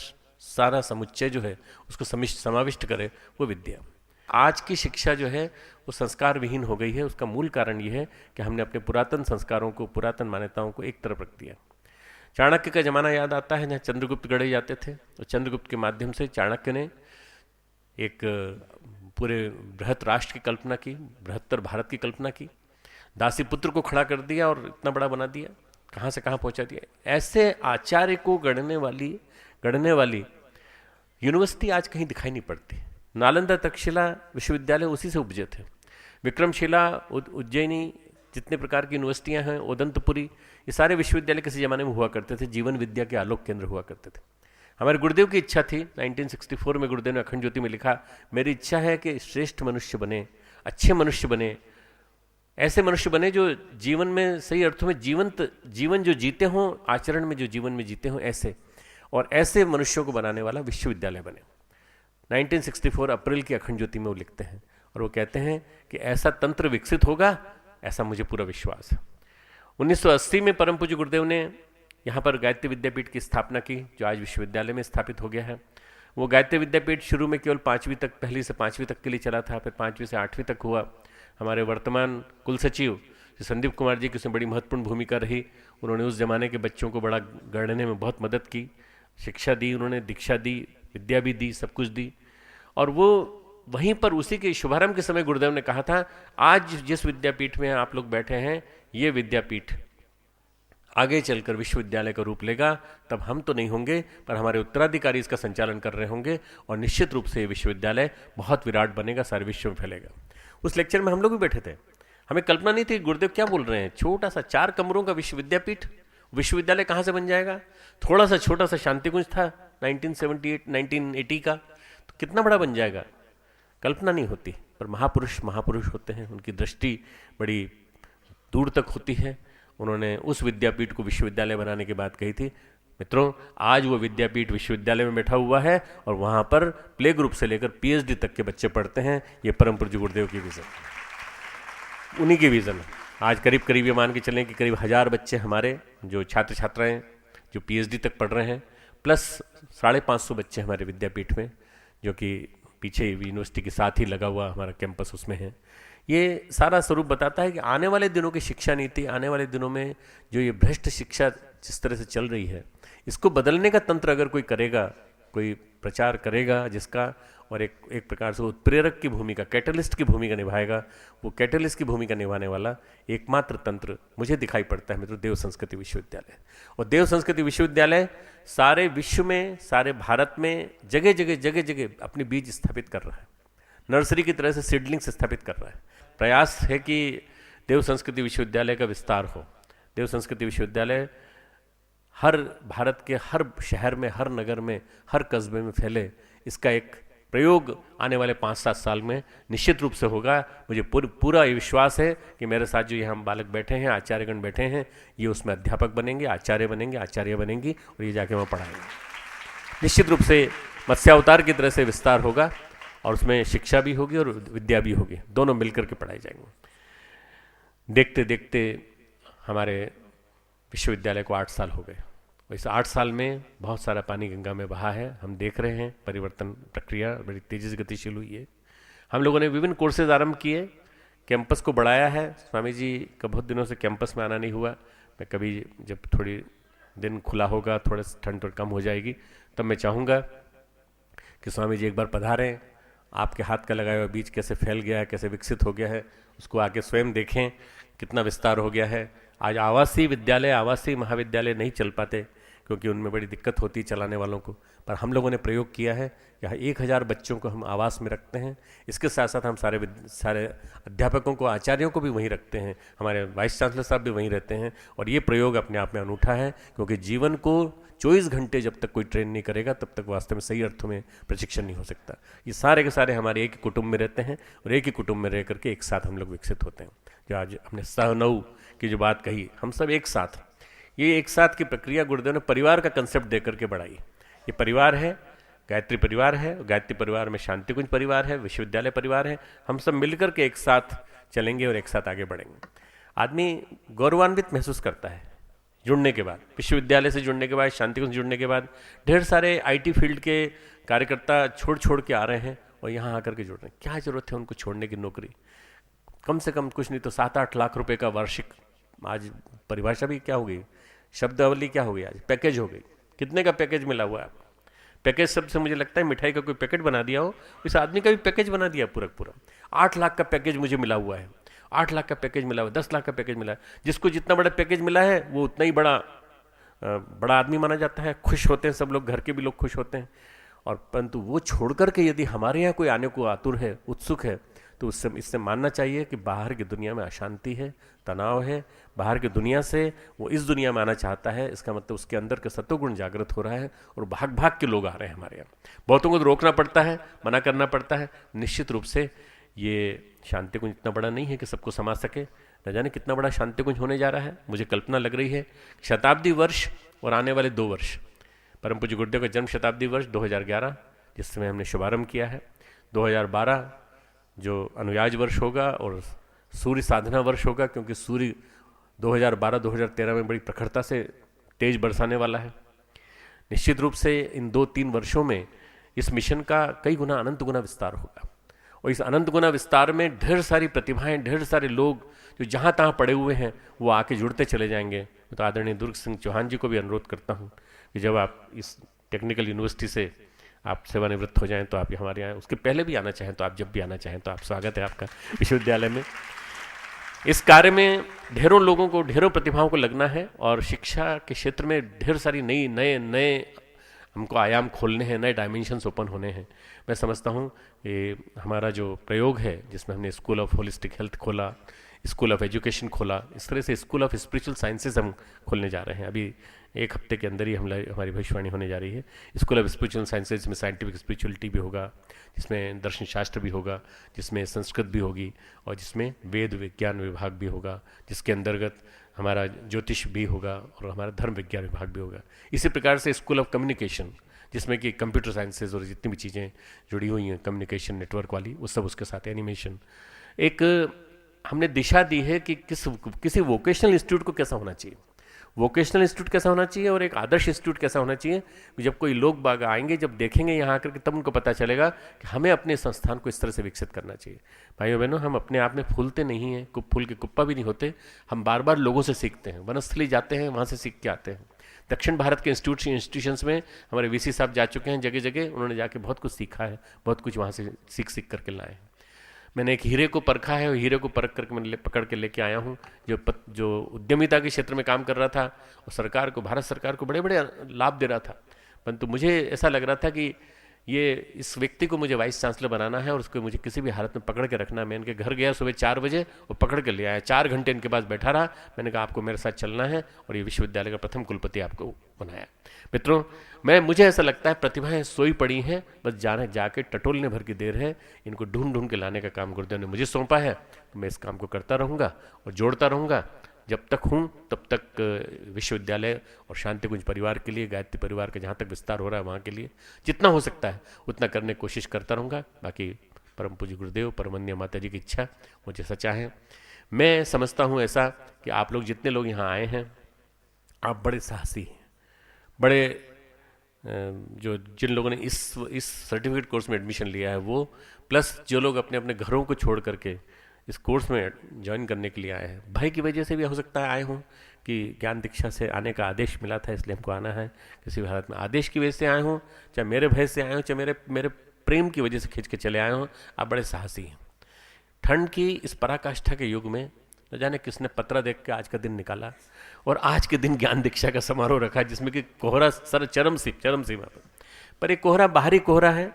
सारा समुच्चय जो है उसको समाविष्ट करे, वो विद्या। आज की शिक्षा जो है वो संस्कार विहीन हो गई है। उसका मूल कारण ये है कि हमने अपने पुरातन संस्कारों को, पुरातन मान्यताओं को एक तरफ रख दिया। चाणक्य का जमाना याद आता है, जहाँ चंद्रगुप्त गढ़े जाते थे, और चंद्रगुप्त के माध्यम से चाणक्य ने एक पूरे बृहत राष्ट्र की कल्पना की, बृहत्तर भारत की कल्पना की, दासी पुत्र को खड़ा कर दिया और इतना बड़ा बना दिया, कहाँ से कहाँ पहुँचा दिया। ऐसे आचार्य को गढ़ने वाली यूनिवर्सिटी आज कहीं दिखाई नहीं पड़ती। नालंदा तक्षशिला विश्वविद्यालय उसी से उपजे थे। विक्रमशिला, उज्जैनी, जितने प्रकार की यूनिवर्सिटियां हैं, उदंतपुरी, ये सारे विश्वविद्यालय किसी जमाने में हुआ करते थे, जीवन विद्या के आलोक केंद्र हुआ करते थे। हमारे गुरुदेव की इच्छा थी, 1964 में गुरुदेव ने अखंड ज्योति में लिखा, मेरी इच्छा है कि श्रेष्ठ मनुष्य बने, अच्छे मनुष्य बने, ऐसे मनुष्य बने जो जीवन में सही अर्थों में जीवंत जीवन जो जीते हों, आचरण में जो जीवन में जीते हों, ऐसे और ऐसे मनुष्यों को बनाने वाला विश्वविद्यालय बने। 1964 अप्रैल की अखंड ज्योति में वो लिखते हैं और वो कहते हैं कि ऐसा तंत्र विकसित होगा, ऐसा मुझे पूरा विश्वास है। 1980 में परम पूज्य गुरुदेव ने यहाँ पर गायत्री विद्यापीठ की स्थापना की, जो आज विश्वविद्यालय में स्थापित हो गया है। वो गायत्री विद्यापीठ शुरू में केवल 5वीं तक, पहली से 5वीं तक के लिए चला था, फिर 5वीं से 8वीं तक हुआ। हमारे वर्तमान कुल सचिव संदीप कुमार जी की उसमें बड़ी महत्वपूर्ण भूमिका रही। उन्होंने उस जमाने के बच्चों को बड़ा गढ़ने में बहुत मदद की, शिक्षा दी, उन्होंने दीक्षा दी, विद्या भी दी, सब कुछ दी। और वो वहीं पर उसी के शुभारंभ के समय गुरुदेव ने कहा था, आज जिस विद्यापीठ में आप लोग बैठे हैं, ये विद्यापीठ आगे चलकर विश्वविद्यालय का रूप लेगा। तब हम तो नहीं होंगे, पर हमारे उत्तराधिकारी इसका संचालन कर रहे होंगे, और निश्चित रूप से ये विश्वविद्यालय बहुत विराट बनेगा, सारे विश्व में फैलेगा। उस लेक्चर में हम लोग भी बैठे थे, हमें कल्पना नहीं थी गुरुदेव क्या बोल रहे हैं। छोटा सा 4 कमरों का विश्वविद्यापीठ, विश्वविद्यालय कहाँ से बन जाएगा? थोड़ा सा छोटा सा शांतिकुंज था 1980 का, तो कितना बड़ा बन जाएगा, कल्पना नहीं होती। पर महापुरुष होते हैं, उनकी दृष्टि बड़ी दूर तक होती है। उन्होंने उस विद्यापीठ को विश्वविद्यालय बनाने की बात कही थी। मित्रों, आज वो विद्यापीठ विश्वविद्यालय में बैठा हुआ है और वहाँ पर प्ले ग्रुप से लेकर PhD तक के बच्चे पढ़ते हैं। ये परम पूज्य गुरुदेव की विजन, उन्हीं की विजन है। आज करीब ये मान के चलें कि करीब 1000 बच्चे हमारे जो छात्र छात्राएं जो PhD तक पढ़ रहे हैं, प्लस 550 बच्चे हमारे विद्यापीठ में, जो कि पीछे यूनिवर्सिटी के साथ ही लगा हुआ हमारा कैंपस उसमें है। ये सारा स्वरूप बताता है कि आने वाले दिनों की शिक्षा नीति, आने वाले दिनों में जो ये भ्रष्ट शिक्षा जिस तरह से चल रही है, इसको बदलने का तंत्र अगर कोई करेगा, कोई प्रचार करेगा जिसका, और एक प्रकार से उत्प्रेरक की भूमिका, कैटलिस्ट की भूमिका निभाएगा, वो कैटलिस्ट की भूमिका निभाने वाला एकमात्र तंत्र मुझे दिखाई पड़ता है मित्रों, देव संस्कृति विश्वविद्यालय। और देव संस्कृति विश्वविद्यालय सारे विश्व में, सारे भारत में जगह जगह अपनी बीज स्थापित कर रहा है, नर्सरी की तरह से सीडलिंग्स स्थापित कर रहा है। प्रयास है कि देव संस्कृति विश्वविद्यालय का विस्तार हो। देव संस्कृति विश्वविद्यालय हर भारत के हर शहर में, हर नगर में, हर कस्बे में फैले, इसका एक प्रयोग आने वाले 5-7 साल में निश्चित रूप से होगा। मुझे पूरा विश्वास है कि मेरे साथ जो यहाँ बालक बैठे हैं, आचार्यगण बैठे हैं, ये उसमें अध्यापक बनेंगे, आचार्य बनेंगे, आचार्य बनेंगी और ये जाके वहाँ पढ़ाएंगे। निश्चित रूप से मत्स्यावतार की तरह से विस्तार होगा और उसमें शिक्षा भी होगी और विद्या भी होगी, दोनों मिलकर के पढ़ाई जाएंगे। देखते देखते हमारे विश्वविद्यालय को 8 साल हो गए। इस 8 साल में बहुत सारा पानी गंगा में बहा है। हम देख रहे हैं परिवर्तन प्रक्रिया बड़ी तेज़ी से गतिशील हुई है। हम लोगों ने विभिन्न कोर्सेज आरंभ किए, कैंपस को बढ़ाया है। स्वामी जी का बहुत दिनों से कैंपस में आना नहीं हुआ। मैं कभी जब थोड़ी दिन खुला होगा, थोड़ा ठंड कम हो जाएगी, तब मैं चाहूँगा कि स्वामी जी एक बार पधारें, आपके हाथ का लगाया हुआ बीज कैसे फैल गया है, कैसे विकसित हो गया है, उसको आके स्वयं देखें कितना विस्तार हो गया है। आज आवासीय विद्यालय, आवासीय महाविद्यालय नहीं चल पाते क्योंकि उनमें बड़ी दिक्कत होती है चलाने वालों को, पर हम लोगों ने प्रयोग किया है। यहाँ 1000 बच्चों को हम आवास में रखते हैं। इसके साथ साथ हम सारे अध्यापकों को, आचार्यों को भी वहीं रखते हैं। हमारे वाइस चांसलर साहब भी वहीं रहते हैं। और ये प्रयोग अपने आप में अनूठा है, क्योंकि जीवन को 24 घंटे जब तक कोई ट्रेन नहीं करेगा तब तक वास्तव में सही अर्थों में प्रशिक्षण नहीं हो सकता। ये सारे के सारे हमारे एक ही कुटुंब में रहते हैं और एक ही कुटुंब में रह करके एक साथ हम लोग विकसित होते हैं। जो आज हमने सहनऊ की जो बात कही, हम सब एक साथ, ये एक साथ की प्रक्रिया गुरुदेव ने परिवार का कंसेप्ट दे करके बढ़ाई। ये परिवार है, गायत्री परिवार है, गायत्री परिवार में शांति कुंज परिवार है, विश्वविद्यालय परिवार है। हम सब मिलकर के एक साथ चलेंगे और एक साथ आगे बढ़ेंगे। आदमी गौरवान्वित महसूस करता है जुड़ने के बाद, विश्वविद्यालय से जुड़ने के बाद, शांति कुंज जुड़ने के बाद। ढेर सारे IT फील्ड के कार्यकर्ता छोड़ के आ रहे हैं और यहाँ आकर के जुड़ रहे हैं। क्या जरूरत है उनको छोड़ने की? नौकरी कम से कम कुछ नहीं तो 7-8 लाख रुपए का वार्षिक, आज परिभाषा भी क्या हो गई, शब्दावली क्या हो गई, आज पैकेज हो गई। कितने का पैकेज मिला हुआ है आपको? पैकेज शब्द से मुझे लगता है मिठाई का कोई पैकेट बना दिया हो, इस आदमी का भी पैकेज बना दिया पूरा। 8 लाख का पैकेज मुझे मिला हुआ है, 8 लाख का पैकेज मिला हुआ है, 10 लाख का पैकेज मिला है। जिसको जितना बड़ा पैकेज मिला है वो उतना ही बड़ा आदमी माना जाता है। खुश होते हैं सब लोग, घर के भी लोग खुश होते हैं। और परंतु वो छोड़ करके यदि हमारे यहाँ कोई आने को आतुर है, उत्सुक है, तो इससे मानना चाहिए कि बाहर की दुनिया में अशांति है, तनाव है। बाहर की दुनिया से वो इस दुनिया में आना चाहता है, इसका मतलब उसके अंदर का सत्वगुण जागृत हो रहा है और भाग के लोग आ रहे हैं हमारे यहाँ। बहुतों को तो रोकना पड़ता है, मना करना पड़ता है। निश्चित रूप से ये शांति कुंज इतना बड़ा नहीं है कि सबको समा सके। न जाने कितना बड़ा शांति कुंज होने जा रहा है। मुझे कल्पना लग रही है शताब्दी वर्ष और आने वाले 2 वर्ष, परम पूज्य गुरुदेव का जन्म शताब्दी वर्ष 2011 जिसमें हमने शुभारंभ किया है, 2012 जो अनुयाज वर्ष होगा और सूर्य साधना वर्ष होगा, क्योंकि सूर्य 2012-2013 में बड़ी प्रखरता से तेज बरसाने वाला है। निश्चित रूप से इन 2-3 वर्षों में इस मिशन का कई गुना, अनंत गुना विस्तार होगा। और इस अनंत गुना विस्तार में ढेर सारी प्रतिभाएं, ढेर सारे लोग जो जहाँ तहाँ पड़े हुए हैं वो आके जुड़ते चले जाएंगे। मैं तो आदरणीय दुर्ग सिंह चौहान जी को भी अनुरोध करता हूँ कि जब आप इस टेक्निकल यूनिवर्सिटी से आप सेवानिवृत्त हो जाएं तो आप हमारे यहाँ, उसके पहले भी आना चाहें तो आप जब भी आना चाहें तो आप, स्वागत है आपका विश्वविद्यालय में। इस कार्य में ढेरों लोगों को, ढेरों प्रतिभाओं को लगना है और शिक्षा के क्षेत्र में ढेर सारी नए हमको आयाम खोलने हैं, नए डायमेंशंस ओपन होने हैं। मैं समझता हूँ कि हमारा जो प्रयोग है जिसमें हमने स्कूल ऑफ होलिस्टिक हेल्थ खोला, स्कूल ऑफ एजुकेशन खोला, इस तरह से स्कूल ऑफ स्पिरिचुअल साइंसेज हम खोलने जा रहे हैं। अभी 1 हफ्ते के अंदर ही हमारी भविष्यवाणी होने जा रही है। स्कूल ऑफ स्पिरिचुअल साइंसेज में साइंटिफिक स्पिरिचुअलिटी भी होगा, जिसमें दर्शन शास्त्र भी होगा, जिसमें संस्कृत भी होगी और जिसमें वेद विज्ञान विभाग भी होगा, जिसके अंतर्गत हमारा ज्योतिष भी होगा और हमारा धर्म विज्ञान विभाग भी होगा। इसी प्रकार से स्कूल ऑफ कम्युनिकेशन, जिसमें कि कंप्यूटर साइंसेज और जितनी भी चीज़ें जुड़ी हुई हैं कम्युनिकेशन नेटवर्क वाली, वो सब उसके साथ एनिमेशन। एक हमने दिशा दी है कि किसी वोकेशनल इंस्टीट्यूट को कैसा होना चाहिए, वोकेशनल इंस्टीट्यूट कैसा होना चाहिए और एक आदर्श इंस्टीट्यूट कैसा होना चाहिए। जब कोई लोग बाग आएंगे, जब देखेंगे यहाँ आकर के, तब उनको पता चलेगा कि हमें अपने संस्थान को इस तरह से विकसित करना चाहिए। भाइयों बहनों, हम अपने आप में फूलते नहीं हैं, फूल के कुप्पा भी नहीं होते। हम बार बार लोगों से सीखते हैं, वनस्थली जाते हैं, वहाँ से सीख के आते हैं। दक्षिण भारत के इंस्टीट्यूशंस में हमारे VC साहब जा चुके हैं, जगह जगह उन्होंने जाके बहुत कुछ सीखा है, बहुत कुछ वहाँ से सीख करके लाए हैं। मैंने एक हीरे को परखा है और हीरे को परख करके मैंने पकड़ के लेके आया हूँ, जो उद्यमिता के क्षेत्र में काम कर रहा था और सरकार को, भारत सरकार को बड़े बड़े लाभ दे रहा था। परंतु मुझे ऐसा लग रहा था कि ये इस व्यक्ति को मुझे वाइस चांसलर बनाना है और उसको मुझे किसी भी हालत में पकड़ के रखना है। मैं इनके घर गया सुबह 4 बजे और पकड़ के ले आया, 4 घंटे इनके पास बैठा रहा। मैंने कहा आपको मेरे साथ चलना है और ये विश्वविद्यालय का प्रथम कुलपति आपको बनाया। मित्रों, मुझे ऐसा लगता है प्रतिभाएं सोई पड़ी हैं, बस जाके टटोलने भर की देर है। इनको ढूंढ ढूंढ के लाने का काम गुरुदेव ने मुझे सौंपा है, तो मैं इस काम को करता रहूँगा और जोड़ता रहूँगा। जब तक हूँ तब तक विश्वविद्यालय और शांति कुंज परिवार के लिए, गायत्री परिवार का जहाँ तक विस्तार हो रहा है वहाँ के लिए जितना हो सकता है उतना करने की कोशिश करता रहूँगा। बाकी परम पूज्य गुरुदेव परमवंदनीय माता जी की इच्छा वो जैसा चाहें। मैं समझता हूँ ऐसा कि आप लोग जितने लोग यहाँ आए हैं, आप बड़े साहसी हैं, बड़े जिन लोगों ने इस सर्टिफिकेट कोर्स में एडमिशन लिया है वो, प्लस जो लोग अपने अपने घरों को छोड़ करके इस कोर्स में ज्वाइन करने के लिए आए हैं। भय की वजह से भी हो सकता है आए हों कि ज्ञान दीक्षा से आने का आदेश मिला था इसलिए हमको आना है। किसी भी हालत में आदेश की वजह से आए हों, चाहे मेरे भय से आए हों, चाहे मेरे प्रेम की वजह से खींच के चले आए हों, आप बड़े साहसी हैं। ठंड की इस पराकाष्ठा के युग में न जाने किसने पत्र देख के आज का दिन निकाला और आज के दिन ज्ञान दीक्षा का समारोह रखा जिसमें कि कोहरा चरम सीमा पर एक कोहरा बाहरी कोहरा है,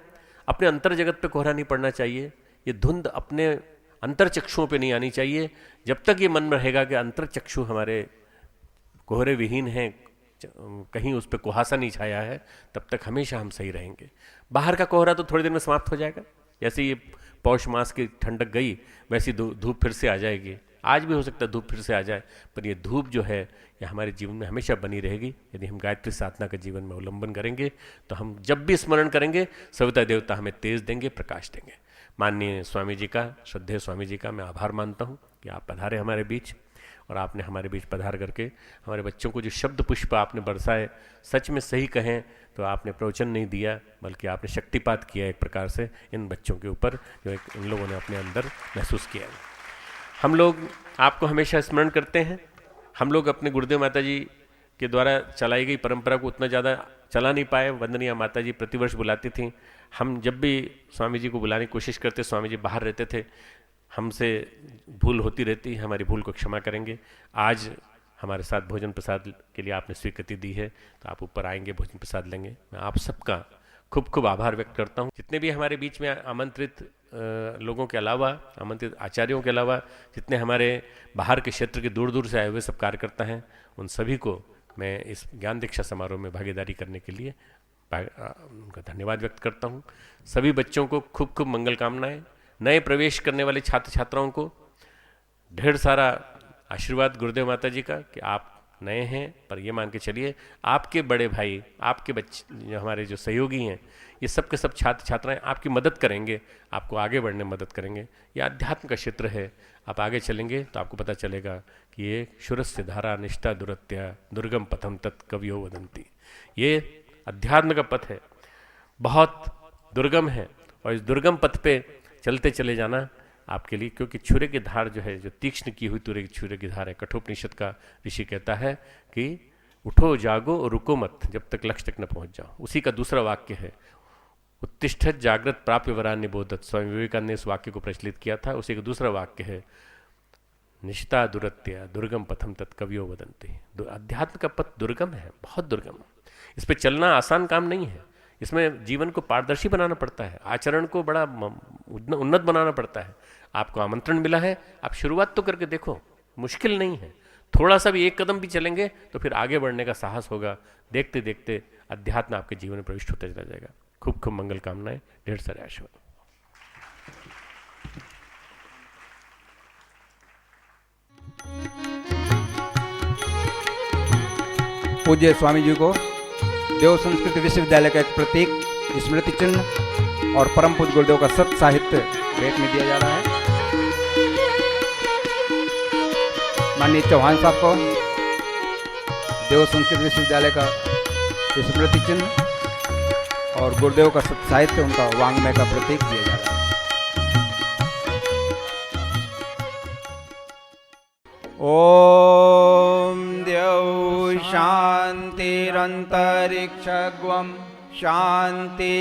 अपने अंतर जगत पे कोहरा नहीं पड़ना चाहिए। ये धुंध अपने अंतर चक्षुओं पे नहीं आनी चाहिए। जब तक ये मन में रहेगा कि अंतर चक्षु हमारे कोहरे विहीन हैं, कहीं उस पर कुहासा नहीं छाया है, तब तक हमेशा हम सही रहेंगे। बाहर का कोहरा तो थोड़ी देर में समाप्त हो जाएगा। जैसे ये पौष मास की ठंडक गई वैसी धूप फिर से आ जाएगी। आज भी हो सकता है धूप फिर से आ जाए, पर ये धूप जो है ये हमारे जीवन में हमेशा बनी रहेगी। यदि हम गायत्री साधना के जीवन में अवलंबन करेंगे तो हम जब भी स्मरण करेंगे सविता देवता हमें तेज देंगे, प्रकाश देंगे। माननीय स्वामी जी का, श्रद्धेय स्वामी जी का मैं आभार मानता हूँ कि आप पधारे हमारे बीच और आपने हमारे बीच पधार करके हमारे बच्चों को जो शब्द पुष्प आपने बरसाए, सच में सही कहें तो आपने प्रवचन नहीं दिया बल्कि आपने शक्तिपात किया एक प्रकार से इन बच्चों के ऊपर, जो इन लोगों ने अपने अंदर महसूस किया है। हम लोग आपको हमेशा स्मरण करते हैं। हम लोग अपने गुरुदेव माता जी के द्वारा चलाई गई परंपरा को उतना ज़्यादा चला नहीं पाए। वंदनीय माता जी प्रतिवर्ष बुलाती थी। हम जब भी स्वामी जी को बुलाने की कोशिश करते, स्वामी जी बाहर रहते थे, हमसे भूल होती रहती, हमारी भूल को क्षमा करेंगे। आज हमारे साथ भोजन प्रसाद के लिए आपने स्वीकृति दी है तो आप ऊपर आएंगे, भोजन प्रसाद लेंगे। मैं आप सबका खूब खूब आभार व्यक्त करता हूँ। जितने भी हमारे बीच में आमंत्रित लोगों के अलावा, आमंत्रित आचार्यों के अलावा जितने हमारे बाहर के क्षेत्र के दूर दूर से आए हुए सब कार्यकर्ता हैं, उन सभी को मैं इस ज्ञान दीक्षा समारोह में भागीदारी करने के लिए उनका धन्यवाद व्यक्त करता हूँ। सभी बच्चों को खूब खूब मंगल कामनाएं। नए प्रवेश करने वाले छात्र छात्राओं को ढेर सारा आशीर्वाद गुरुदेव माता जी का कि आप नए हैं, पर ये मान के चलिए आपके बड़े भाई, आपके बच्चे, हमारे जो सहयोगी हैं, ये सब के सब छात्र छात्राएं आपकी मदद करेंगे, आपको आगे बढ़ने में मदद करेंगे। ये अध्यात्म का क्षेत्र है। आप आगे चलेंगे तो आपको पता चलेगा कि ये शुरस्य धारा निष्ठा दुरत्या दुर्गम पथम तत् कवियो वदंती। ये अध्यात्म का पथ है, बहुत दुर्गम है और इस दुर्गम पथ पे चलते चले जाना आपके लिए, क्योंकि छुरे की धार जो है, जो तीक्ष्ण की हुई छुरे की धार है। कठोपनिषद का ऋषि कहता है कि उठो जागो और रुको मत जब तक लक्ष्य तक न पहुंच जाओ। उसी का दूसरा वाक्य है उत्तिष्ठत जागृत प्राप्य वरान्य बोधत। स्वामी विवेकानंद ने इस वाक्य को प्रचलित किया था। उसी का दूसरा वाक्य है निष्ठा दुरत्या दुर्गम पथम तत् कवियो वदंती। अध्यात्म का पथ दुर्गम है, बहुत दुर्गम। इस पे चलना आसान काम नहीं है। इसमें जीवन को पारदर्शी बनाना पड़ता है, आचरण को बड़ा उन्नत बनाना पड़ता है। आपको आमंत्रण मिला है, आप शुरुआत तो करके देखो, मुश्किल नहीं है। थोड़ा सा भी एक कदम भी चलेंगे तो फिर आगे बढ़ने का साहस होगा। देखते देखते अध्यात्म आपके जीवन में प्रविष्ट होता चला जाएगा। खूब खूब मंगल कामनाएं, ढेर सारे आशीर्वाद। पूज्य स्वामी जी को देव संस्कृत विश्वविद्यालय का एक प्रतीक, स्मृति चिन्ह और परम पूज्य गुरुदेव का सत साहित्य भेंट में दिया जा रहा है। माननीय चौहान साहब को देव संस्कृत विश्वविद्यालय का स्मृति चिन्ह और गुरुदेव का सत साहित्य, उनका वांग्मय का प्रतीक दिया जा रहा है। ओम देव शांतिरंतरिक्षगम शांति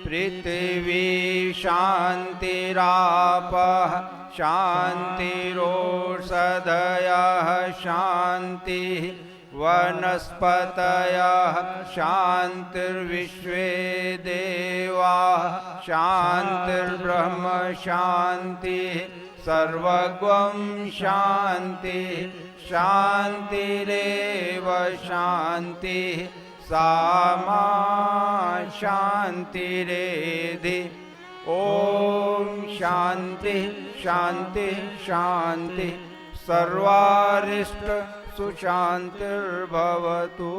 पृथ्वी शांतिरापः शांतिरोषधयः शांति वनस्पतयः शान्तिर्विश्वे देवाः शान्तिर्ब्रह्म शान्तिः सर्वगं शान्तिः शान्तिरेव शान्तिः सामा शान्तिरेधि। ॐ शान्ति शान्ति शान्ति सर्वारिष्ट सुशान्तिर्भवतु।